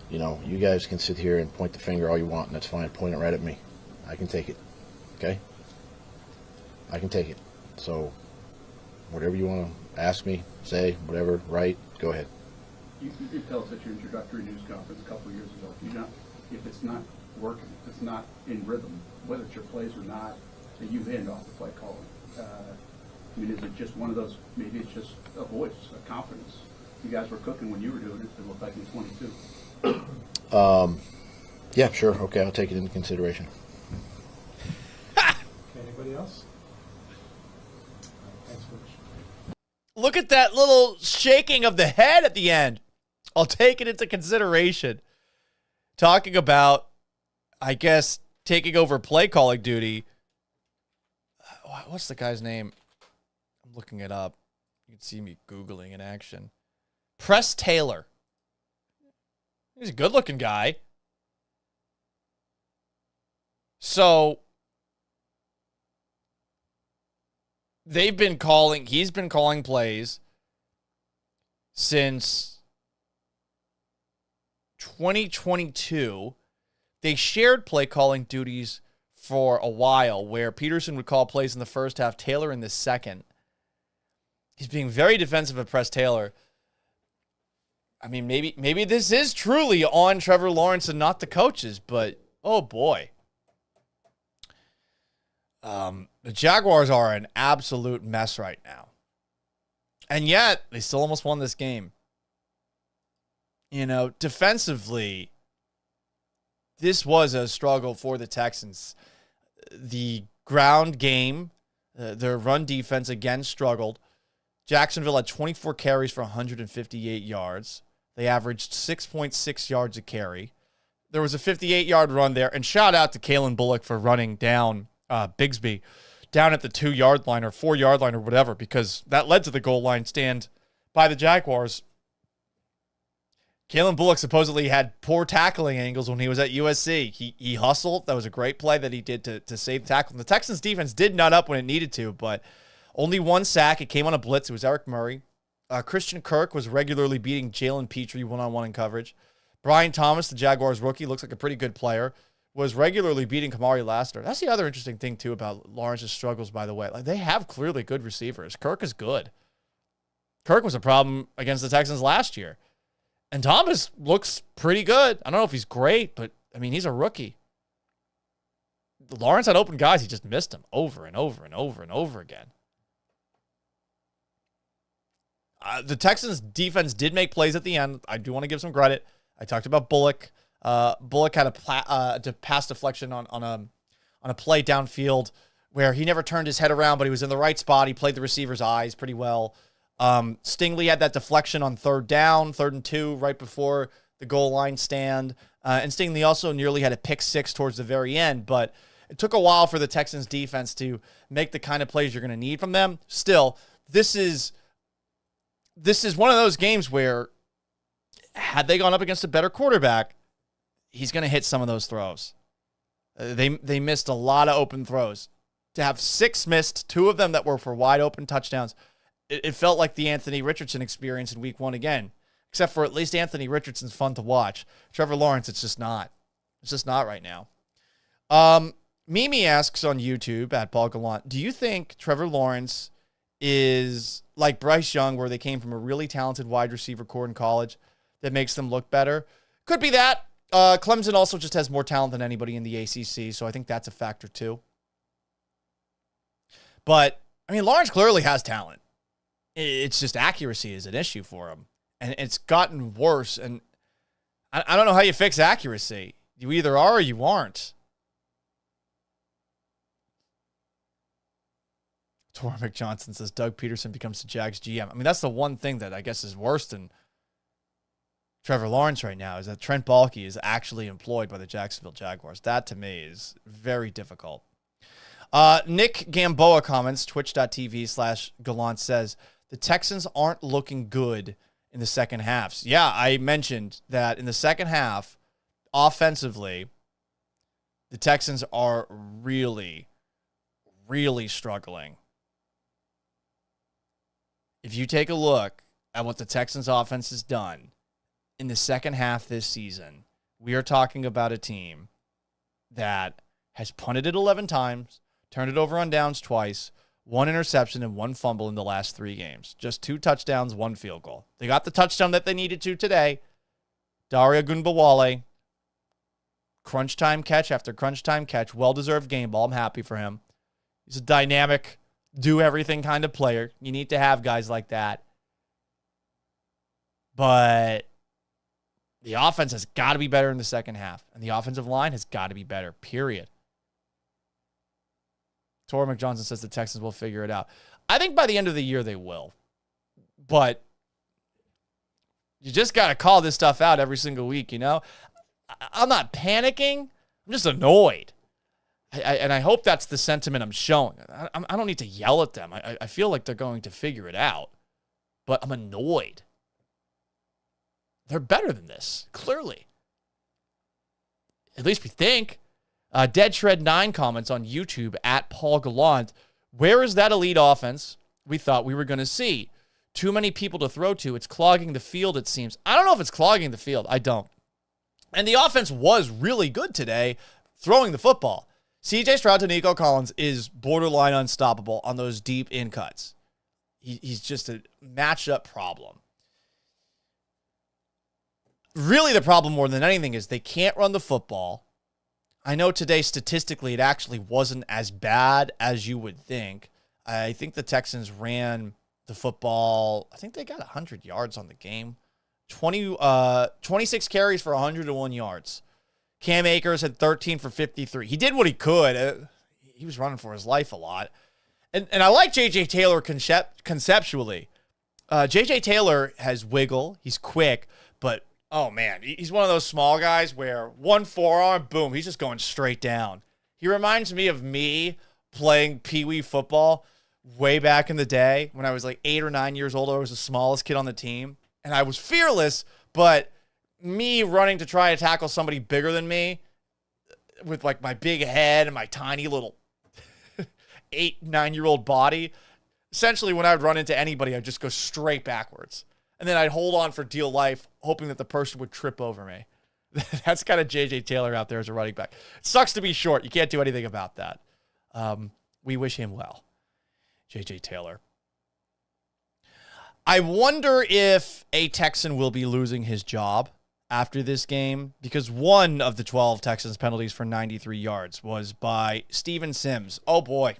Speaker 14: you guys can sit here and point the finger all you want, and that's fine. Point it right at me. I can take it. Okay? I can take it. So, whatever you want to ask me, say, whatever, write, go ahead.
Speaker 13: You did tell us at your introductory news conference a couple of years ago, if it's not working, if it's not in rhythm, whether it's your plays or not, that you hand off the play calling. Is it just one of those, maybe it's just a voice, a confidence? You guys were cooking when you were doing it. It looked like in 22.
Speaker 14: Yeah, sure. Okay, I'll take it into consideration.
Speaker 10: Anybody else? Thanks, Coach.
Speaker 1: Look at that little shaking of the head at the end. I'll take it into consideration. Talking about, I guess, taking over play calling duty. What's the guy's name? I'm looking it up. You can see me Googling in action. Press Taylor. He's a good-looking guy. So, he's been calling plays since 2022. They shared play calling duties for a while, where Pederson would call plays in the first half, Taylor in the second. He's being very defensive of Press Taylor. I mean, maybe this is truly on Trevor Lawrence and not the coaches, but oh boy. The Jaguars are an absolute mess right now. And yet, they still almost won this game. Defensively, this was a struggle for the Texans. The ground game, their run defense again struggled. Jacksonville had 24 carries for 158 yards. They averaged 6.6 yards a carry. There was a 58-yard run there. And shout out to Kalen Bullock for running down Bigsby down at the 2-yard line or 4-yard line or whatever, because that led to the goal line stand by the Jaguars. Kalen Bullock supposedly had poor tackling angles when he was at USC. He hustled. That was a great play that he did to save the tackle. And the Texans defense did nut up when it needed to, but only one sack. It came on a blitz. It was Eric Murray. Christian Kirk was regularly beating Jalen Petrie one-on-one in coverage. Brian Thomas, the Jaguars rookie, looks like a pretty good player, was regularly beating Kamari Lassiter. That's the other interesting thing, too, about Lawrence's struggles, by the way. Like, they have clearly good receivers. Kirk is good. Kirk was a problem against the Texans last year. And Thomas looks pretty good. I don't know if he's great, but, I mean, he's a rookie. Lawrence had open guys. He just missed them over and over and over and over again. The Texans defense did make plays at the end. I do want to give some credit. I talked about Bullock. Bullock had a pass deflection on a play downfield where he never turned his head around, but he was in the right spot. He played the receiver's eyes pretty well. Stingley had that deflection on 3rd and 2, right before the goal line stand. And Stingley also nearly had a pick 6 towards the very end, but it took a while for the Texans defense to make the kind of plays you're going to need from them. Still, this is one of those games where, had they gone up against a better quarterback, he's going to hit some of those throws. They missed a lot of open throws. To have 6 missed, 2 of them that were for wide open touchdowns, it felt like the Anthony Richardson experience in week 1 again. Except for at least Anthony Richardson's fun to watch. Trevor Lawrence, it's just not. It's just not right now. Mimi asks on YouTube, at Paul Gallant, do you think Trevor Lawrence is like Bryce Young, where they came from a really talented wide receiver core in college that makes them look better? Could be that. Clemson also just has more talent than anybody in the ACC, so I think that's a factor too. But, I mean, Lawrence clearly has talent. It's just accuracy is an issue for him. And it's gotten worse. And I don't know how you fix accuracy. You either are or you aren't. Tormick Johnson says Doug Pederson becomes the Jags GM. I mean, that's the one thing that I guess is worse than Trevor Lawrence right now is that Trent Baalke is actually employed by the Jacksonville Jaguars. That, to me, is very difficult. Nick Gamboa comments, twitch.tv/Gallant says, the Texans aren't looking good in the second halves. Yeah, I mentioned that in the second half, offensively, the Texans are really, really struggling. If you take a look at what the Texans offense has done in the second half this season, we are talking about a team that has punted it 11 times, turned it over on downs twice, 1 interception and 1 fumble in the last 3 games. Just 2 touchdowns, 1 field goal. They got the touchdown that they needed to today. Daria Gunbawale, crunch time catch after crunch time catch. Well-deserved game ball. I'm happy for him. He's a dynamic, do-everything kind of player. You need to have guys like that. But the offense has got to be better in the second half. And the offensive line has got to be better, period. Tora McJohnson says the Texans will figure it out. I think by the end of the year they will. But you just got to call this stuff out every single week, you know? I'm not panicking. I'm just annoyed. And I hope that's the sentiment I'm showing. I don't need to yell at them. I feel like they're going to figure it out. But I'm annoyed. They're better than this, clearly. At least we think. Dead Shred 9 comments on YouTube at Paul Gallant. Where is that elite offense we thought we were going to see? Too many people to throw to. It's clogging the field, it seems. I don't know if it's clogging the field. I don't. And the offense was really good today throwing the football. CJ Stroud to Nico Collins is borderline unstoppable on those deep in cuts. He's just a matchup problem. Really, the problem more than anything is they can't run the football. I know today, statistically, it actually wasn't as bad as you would think. I think the Texans ran the football. I think they got 100 yards on the game. 26 carries for 101 yards. Cam Akers had 13 for 53. He did what he could. He was running for his life a lot. And I like J.J. Taylor conceptually. J.J. Taylor has wiggle. He's quick, but oh, man, he's one of those small guys where one forearm, boom, he's just going straight down. He reminds me of me playing peewee football way back in the day when I was like 8 or 9 years old. I was the smallest kid on the team, and I was fearless, but me running to try to tackle somebody bigger than me with like my big head and my tiny little 8, 9-year-old body, essentially when I would run into anybody, I'd just go straight backwards. And then I'd hold on for dear life, hoping that the person would trip over me. That's kind of J.J. Taylor out there as a running back. It sucks to be short. You can't do anything about that. We wish him well, J.J. Taylor. I wonder if a Texan will be losing his job after this game, because one of the 12 Texans penalties for 93 yards was by Steven Sims. Oh, boy.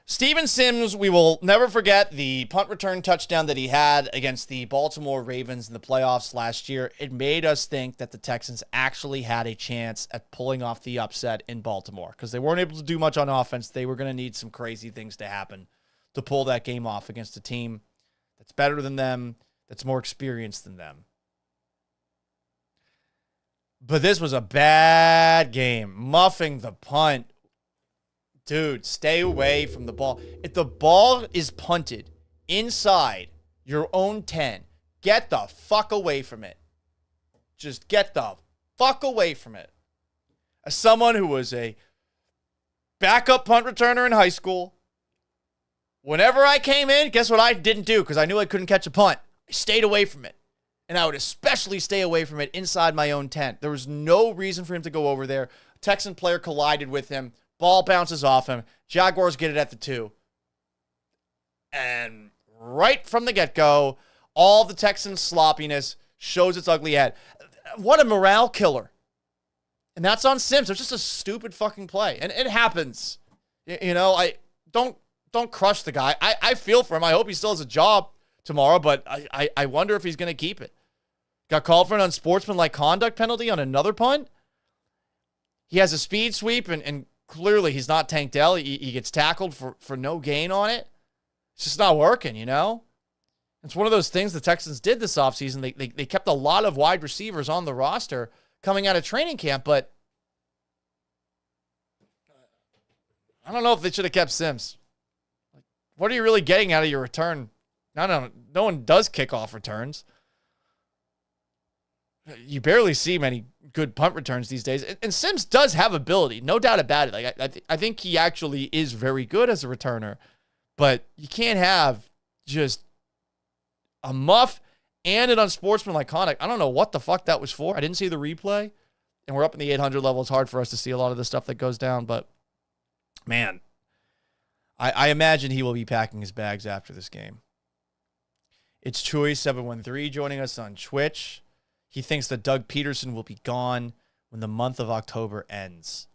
Speaker 1: Steven Sims, we will never forget the punt return touchdown that he had against the Baltimore Ravens in the playoffs last year. It made us think that the Texans actually had a chance at pulling off the upset in Baltimore because they weren't able to do much on offense. They were going to need some crazy things to happen to pull that game off against a team that's better than them, that's more experienced than them. But this was a bad game. Muffing the punt. Dude, stay away from the ball. If the ball is punted inside your own 10, get the fuck away from it. Just get the fuck away from it. As someone who was a backup punt returner in high school, whenever I came in, guess what I didn't do? Because I knew I couldn't catch a punt. I stayed away from it. And I would especially stay away from it inside my own 10. There was no reason for him to go over there. Texan player collided with him. Ball bounces off him. Jaguars get it at the 2. And right from the get-go, all the Texans' sloppiness shows its ugly head. What a morale killer. And that's on Sims. It's just a stupid fucking play. And it happens. You know, don't crush the guy. I feel for him. I hope he still has a job tomorrow, but I wonder if he's going to keep it. Got called for an unsportsmanlike conduct penalty on another punt. He has a speed sweep, and clearly he's not Tank Dell. He gets tackled for no gain on it. It's just not working, you know? It's one of those things the Texans did this offseason. They kept a lot of wide receivers on the roster coming out of training camp, but I don't know if they should have kept Sims. What are you really getting out of your return? No one does kickoff returns. You barely see many good punt returns these days. And Sims does have ability, no doubt about it. Like I think he actually is very good as a returner. But you can't have just a muff and an unsportsmanlike conduct. I don't know what the fuck that was for. I didn't see the replay. And we're up in the 800 level. It's hard for us to see a lot of the stuff that goes down. But, man, I imagine he will be packing his bags after this game. It's Choice713 joining us on Twitch. He thinks that Doug Pederson will be gone when the month of October ends.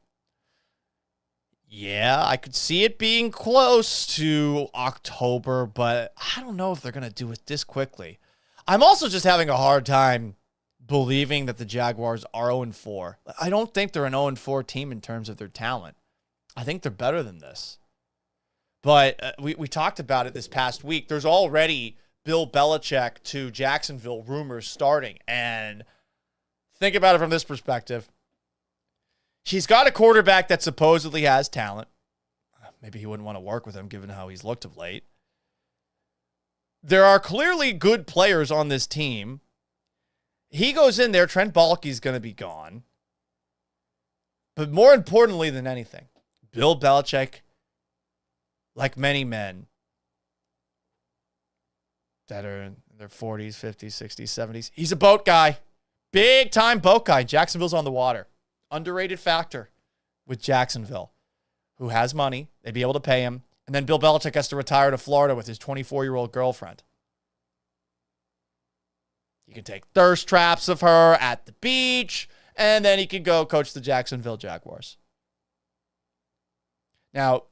Speaker 1: Yeah, I could see it being close to October, but I don't know if they're going to do it this quickly. I'm also just having a hard time believing that the Jaguars are 0-4. I don't think they're an 0-4 team in terms of their talent. I think they're better than this. But we talked about it this past week. There's already Bill Belichick to Jacksonville rumors starting. And think about it from this perspective. He's got a quarterback that supposedly has talent. Maybe he wouldn't want to work with him given how he's looked of late. There are clearly good players on this team. He goes in there, Trent Baalke's going to be gone. But more importantly than anything, Bill Belichick, like many men that are in their 40s, 50s, 60s, 70s, he's a boat guy. Big time boat guy. Jacksonville's on the water. Underrated factor with Jacksonville, who has money. They'd be able to pay him. And then Bill Belichick has to retire to Florida with his 24-year-old girlfriend. You can take thirst traps of her at the beach, and then he can go coach the Jacksonville Jaguars. Now,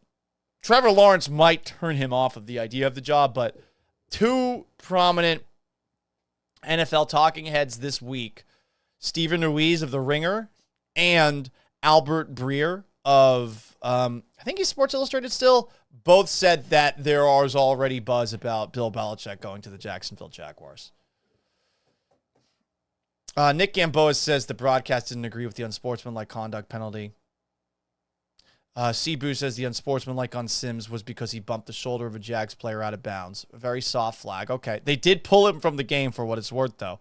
Speaker 1: Trevor Lawrence might turn him off of the idea of the job, but two prominent NFL talking heads this week, Stephen Ruiz of The Ringer and Albert Breer of, I think he's Sports Illustrated still, both said that there is already buzz about Bill Belichick going to the Jacksonville Jaguars. Nick Gamboa says the broadcast didn't agree with the unsportsmanlike conduct penalty. Cebu says the unsportsmanlike on Sims was because he bumped the shoulder of a Jags player out of bounds. A very soft flag. Okay. They did pull him from the game for what it's worth, though.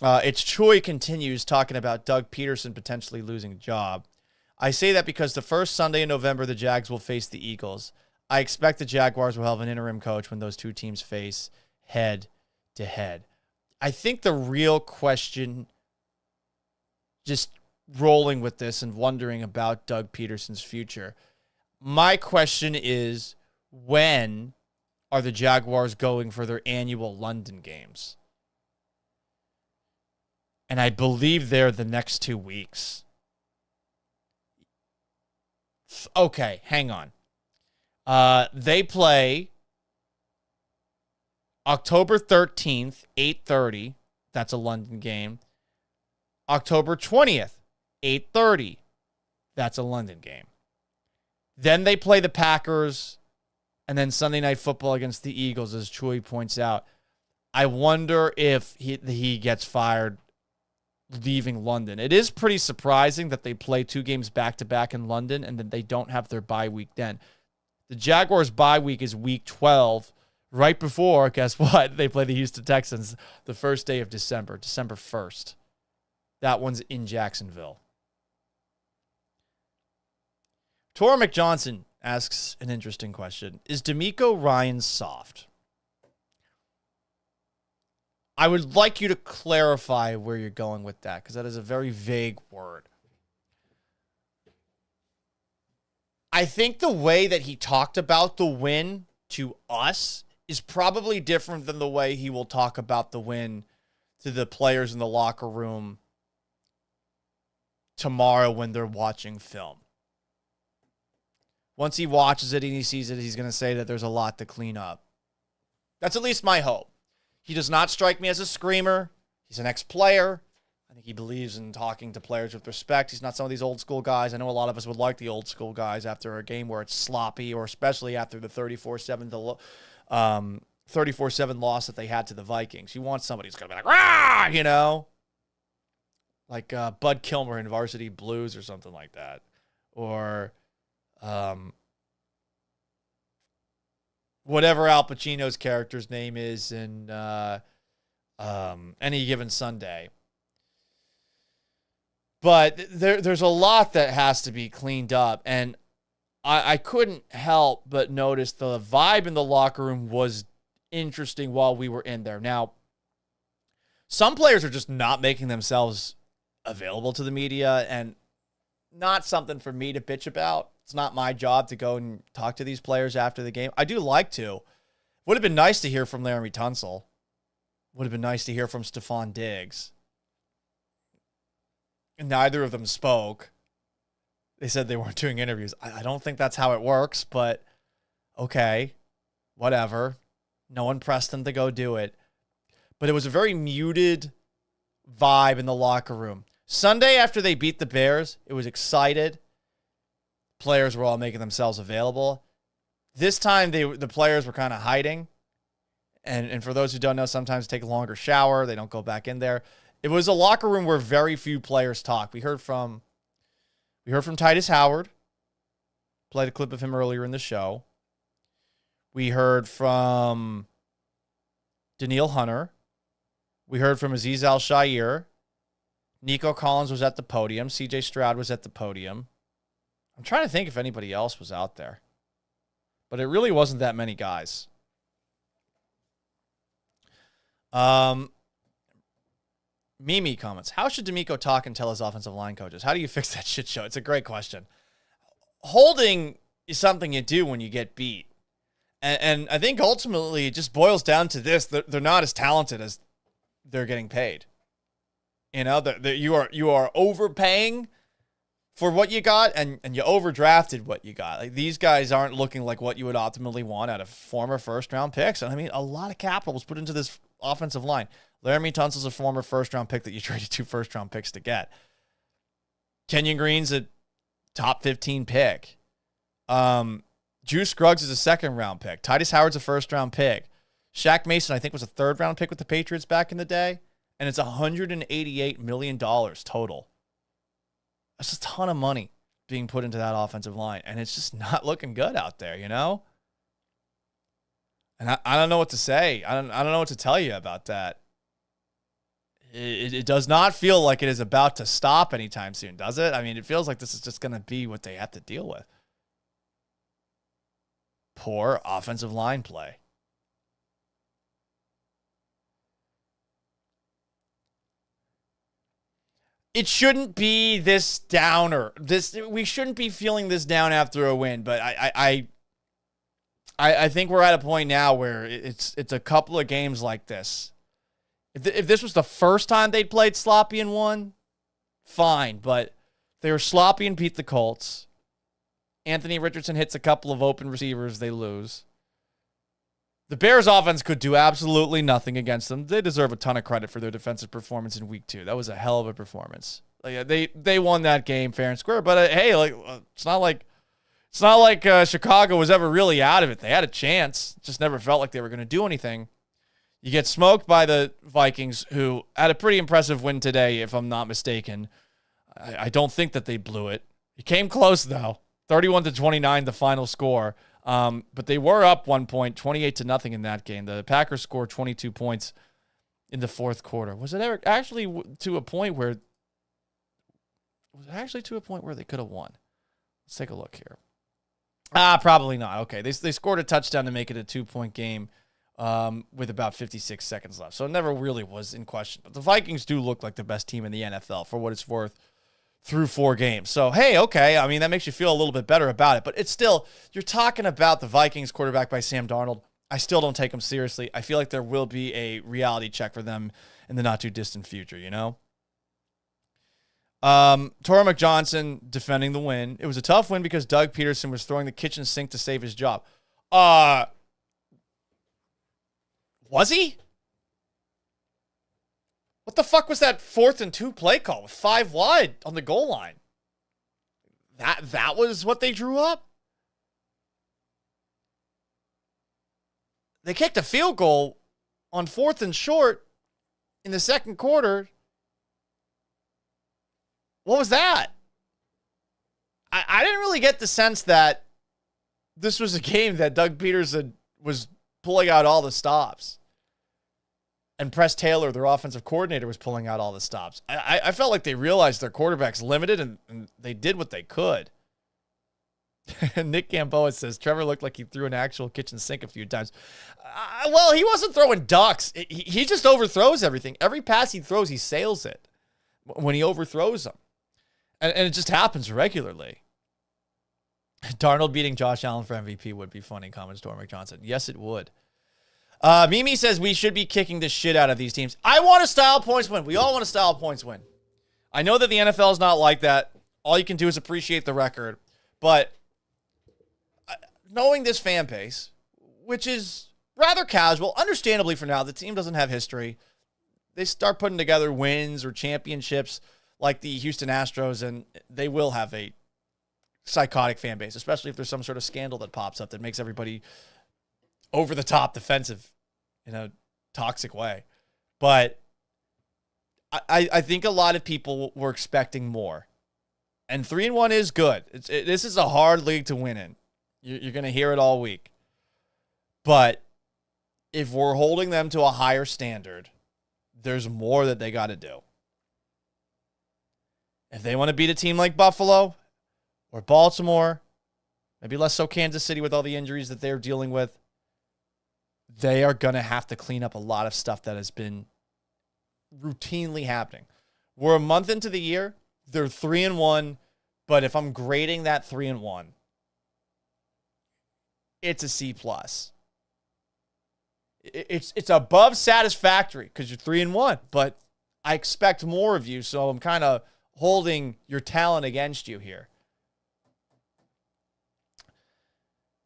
Speaker 1: It's Choi continues talking about Doug Pederson potentially losing a job. I say that because the first Sunday in November, the Jags will face the Eagles. I expect the Jaguars will have an interim coach when those two teams face head to head. I think the real question, just rolling with this and wondering about Doug Pederson's future, my question is, when are the Jaguars going for their annual London games? And I believe they're the next 2 weeks. Okay, hang on. They play October 13th, 8:30. That's a London game. October 20th, 8:30. That's a London game. Then they play the Packers, and then Sunday Night Football against the Eagles, as Choi points out. I wonder if he gets fired leaving London. It is pretty surprising that they play 2 games back-to-back in London and then they don't have their bye week then. The Jaguars' bye week is week 12, right before, guess what? They play the Houston Texans the first day of December, December 1st. That one's in Jacksonville. Tora McJohnson asks an interesting question. Is DeMeco Ryans soft? I would like you to clarify where you're going with that, because that is a very vague word. I think the way that he talked about the win to us is probably different than the way he will talk about the win to the players in the locker room tomorrow when they're watching film. Once he watches it and he sees it, he's going to say that there's a lot to clean up. That's at least my hope. He does not strike me as a screamer. He's an ex-player. I think he believes in talking to players with respect. He's not some of these old school guys. I know a lot of us would like the old school guys after a game where it's sloppy, or especially after the 34-7 34-7 loss that they had to the Vikings. You want somebody who's going to be like, rah, you know? Like Bud Kilmer in Varsity Blues or something like that. Or whatever Al Pacino's character's name is in Any Given Sunday. But there's a lot that has to be cleaned up. And I couldn't help but notice the vibe in the locker room was interesting while we were in there. Now, some players are just not making themselves available to the media, and not something for me to bitch about. It's not my job to go and talk to these players after the game. I do like to. Would have been nice to hear from Laramie Tunsil. Would have been nice to hear from Stephon Diggs. And neither of them spoke. They said they weren't doing interviews. I don't think that's how it works, but okay, whatever. No one pressed them to go do it. But it was a very muted vibe in the locker room. Sunday after they beat the Bears, it was excited. Players were all making themselves available. This time, the players were kind of hiding. And for those who don't know, sometimes take a longer shower. They don't go back in there. It was a locker room where very few players talk. We heard from Titus Howard. Played a clip of him earlier in the show. We heard from Daniil Hunter. We heard from Azeez Al-Shaair. Nico Collins was at the podium. CJ Stroud was at the podium. I'm trying to think if anybody else was out there. But it really wasn't that many guys. Mimi comments, how should DeMeco talk and tell his offensive line coaches? How do you fix that shit show? It's a great question. Holding is something you do when you get beat. And I think ultimately it just boils down to this. They're not as talented as they're getting paid. You know, you are overpaying for what you got, and you overdrafted what you got. Like, these guys aren't looking like what you would optimally want out of former first-round picks. And I mean, a lot of capital was put into this offensive line. Laramie Tunsil's a former first-round pick that you traded 2 first-round picks to get. Kenyon Green's a top 15 pick. Juice Scruggs is a second-round pick. Titus Howard's a first-round pick. Shaq Mason, I think, was a third-round pick with the Patriots back in the day. And it's $188 million total. That's a ton of money being put into that offensive line. And it's just not looking good out there, you know? And I don't know what to say. I don't know what to tell you about that. It does not feel like it is about to stop anytime soon, does it? I mean, it feels like this is just going to be what they have to deal with. Poor offensive line play. It shouldn't be this downer. We shouldn't be feeling this down after a win, but I think we're at a point now where it's a couple of games like this. If this was the first time they'd played sloppy and won, fine, but they were sloppy and beat the Colts. Anthony Richardson hits a couple of open receivers, they lose. The Bears offense could do absolutely nothing against them. They deserve a ton of credit for their defensive performance in week 2. That was a hell of a performance. Like, they won that game fair and square, but hey, it's not like Chicago was ever really out of it. They had a chance. It just never felt like they were going to do anything. You get smoked by the Vikings, who had a pretty impressive win today, if I'm not mistaken. I don't think that they blew it. It came close, though. 31-29, the final score. But they were up 1 point, 28-0 in that game. The Packers scored 22 points in the fourth quarter. Was it ever actually to a point where they could have won? Let's take a look here. Probably not. Okay, they scored a touchdown to make it a 2-point game with about 56 seconds left. So it never really was in question. But the Vikings do look like the best team in the NFL, for what it's worth, through 4 games. So, hey, okay. I mean, that makes you feel a little bit better about it. But it's still, you're talking about the Vikings quarterback by Sam Darnold. I still don't take him seriously. I feel like there will be a reality check for them in the not-too-distant future, you know? Torrey Johnson defending the win. It was a tough win because Doug Pederson was throwing the kitchen sink to save his job. Was he? What the fuck was that 4th and 2 play call with 5 wide on the goal line? That was what they drew up? They kicked a field goal on 4th and short in the second quarter. What was that? I didn't really get the sense that this was a game that Doug Pederson was pulling out all the stops. And Press Taylor, their offensive coordinator, was pulling out all the stops. I felt like they realized their quarterback's limited, and they did what they could. Nick Gamboa says, Trevor looked like he threw an actual kitchen sink a few times. Well, he wasn't throwing ducks. He just overthrows everything. Every pass he throws, he sails it when he overthrows them. And it just happens regularly. Darnold beating Josh Allen for MVP would be funny, comments Dormick Johnson. Yes, it would. Mimi says we should be kicking the shit out of these teams. I want a style points win. We all want a style points win. I know that the NFL is not like that. All you can do is appreciate the record. But knowing this fan base, which is rather casual, understandably for now, the team doesn't have history. They start putting together wins or championships like the Houston Astros, and they will have a psychotic fan base, especially if there's some sort of scandal that pops up that makes everybody over the top defensive in a toxic way. But I think a lot of people were expecting more. And 3-1 is good. This is a hard league to win in. You're going to hear it all week. But if we're holding them to a higher standard, there's more that they got to do. If they want to beat a team like Buffalo or Baltimore, maybe less so Kansas City with all the injuries that they're dealing with, they are going to have to clean up a lot of stuff that has been routinely happening. We're a month into the year. They're 3-1, but if I'm grading that 3-1, it's a C+. It's above satisfactory because you're 3-1, but I expect more of you, so I'm kind of holding your talent against you here.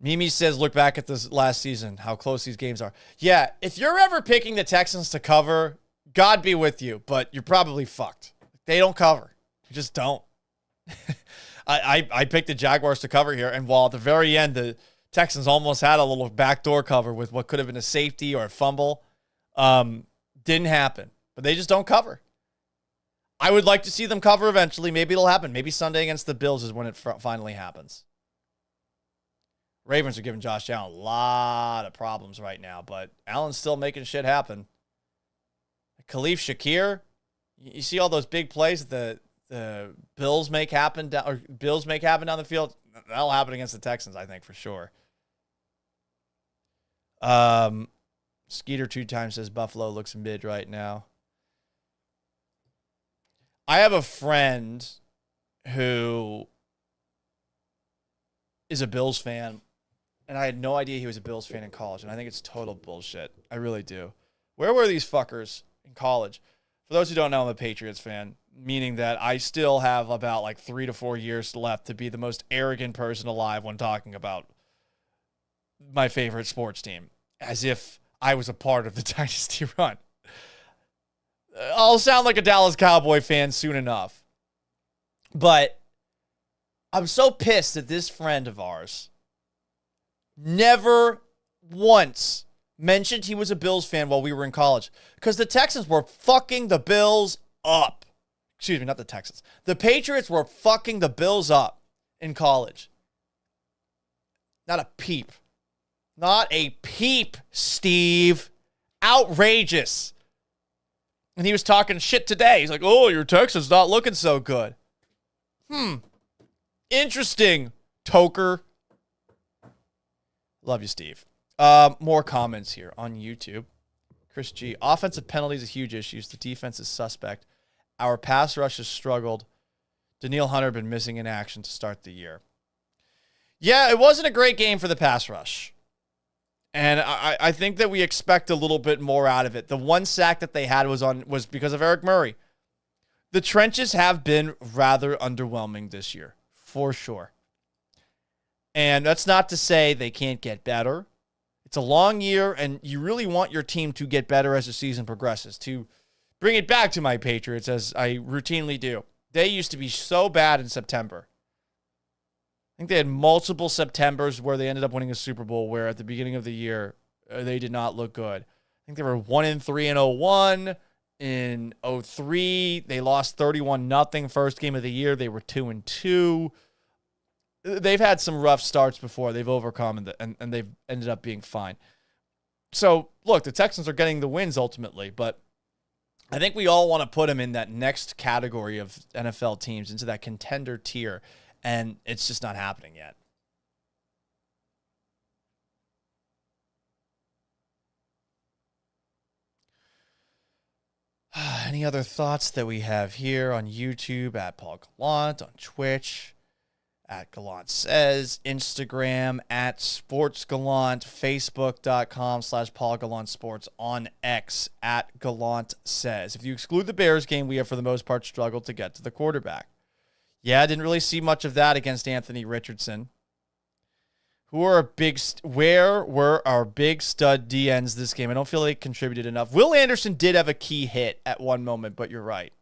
Speaker 1: Mimi says, look back at this last season, how close these games are. Yeah, if you're ever picking the Texans to cover, God be with you, but you're probably fucked. They don't cover. You just don't. I picked the Jaguars to cover here, and while at the very end, the Texans almost had a little backdoor cover with what could have been a safety or a fumble, didn't happen. But they just don't cover. I would like to see them cover eventually. Maybe it'll happen. Maybe Sunday against the Bills is when it finally happens. Ravens are giving Josh Allen a lot of problems right now, but Allen's still making shit happen. Khalif Shakir, you see all those big plays that the Bills make happen down the field. That'll happen against the Texans, I think, for sure. Skeeter 2 times says Buffalo looks mid right now. I have a friend who is a Bills fan, and I had no idea he was a Bills fan in college, and I think it's total bullshit. I really do. Where were these fuckers in college? For those who don't know, I'm a Patriots fan, meaning that I still have about like 3 to 4 years left to be the most arrogant person alive when talking about my favorite sports team, as if I was a part of the dynasty run. I'll sound like a Dallas Cowboy fan soon enough. But I'm so pissed that this friend of ours never once mentioned he was a Bills fan while we were in college. Because the Texans were fucking the Bills up. Excuse me, not the Texans. The Patriots were fucking the Bills up in college. Not a peep. Not a peep, Steve. Outrageous. And he was talking shit today. He's like, oh, your Texans not looking so good. Interesting, Toker. Love you, Steve. More comments here on YouTube. Chris G. Offensive penalties are huge issues. The defense is suspect. Our pass rush has struggled. Danielle Hunter been missing in action to start the year. Yeah, it wasn't a great game for the pass rush. And I think that we expect a little bit more out of it. The one sack that they had was because of Eric Murray. The trenches have been rather underwhelming this year, for sure. And that's not to say they can't get better. It's a long year, and you really want your team to get better as the season progresses. To bring it back to my Patriots, as I routinely do. They used to be so bad in September. I think they had multiple Septembers where they ended up winning a Super Bowl, where at the beginning of the year, They did not look good. I think they were 1-3 in 01. In 03, they lost 31-0 first game of the year. They were 2-2. They've had some rough starts before. They've overcome and they've ended up being fine. So, look, the Texans are getting the wins ultimately, but I think we all want to put them in that next category of NFL teams, into that contender tier, and it's just not happening yet. Any other thoughts that we have here on YouTube at Paul Gallant, on Twitch at Gallant Says, Instagram at Sports Gallant, Facebook.com/Paul Gallant Sports, on X at Gallant Says. If you exclude the Bears game, we have for the most part struggled to get to the quarterback. Yeah, I didn't really see much of that against Anthony Richardson. Where were our big stud DNs this game? I don't feel like they contributed enough. Will Anderson did have a key hit at one moment, but you're right.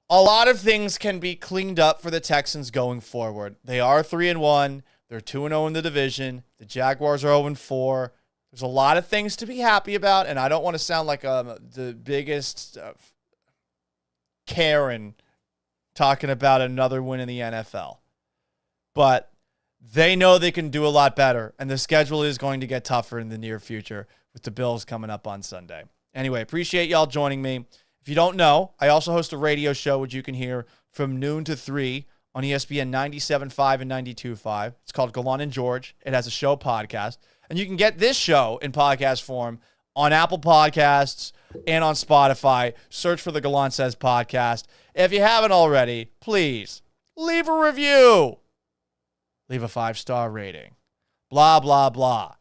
Speaker 1: A lot of things can be cleaned up for the Texans going forward. They are 3-1. They're 2-0 in the division. The Jaguars are 0-4. There's a lot of things to be happy about, and I don't want to sound like the biggest Karen talking about another win in the NFL. But they know they can do a lot better, and the schedule is going to get tougher in the near future with the Bills coming up on Sunday. Anyway, appreciate y'all joining me. If you don't know, I also host a radio show which you can hear from noon to 3 on ESPN 97.5 and 92.5. It's called Gallant and George. It has a show podcast, and you can get this show in podcast form on Apple Podcasts and on Spotify. Search for the Gallant Says podcast. If you haven't already, please leave a review. Leave a 5-star rating. Blah, blah, blah.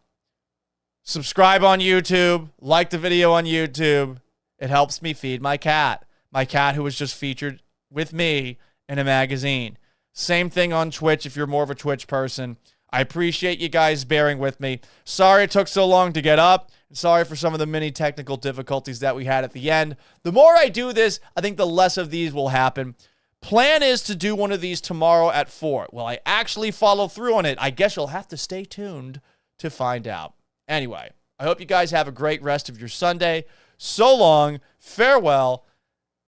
Speaker 1: Subscribe on YouTube. Like the video on YouTube. It helps me feed my cat. My cat who was just featured with me in a magazine. Same thing on Twitch if you're more of a Twitch person. I appreciate you guys bearing with me. Sorry it took so long to get up. Sorry for some of the mini technical difficulties that we had at the end. The more I do this, I think the less of these will happen. Plan is to do one of these tomorrow at 4. Will I actually follow through on it? I guess you'll have to stay tuned to find out. Anyway, I hope you guys have a great rest of your Sunday. So long, farewell,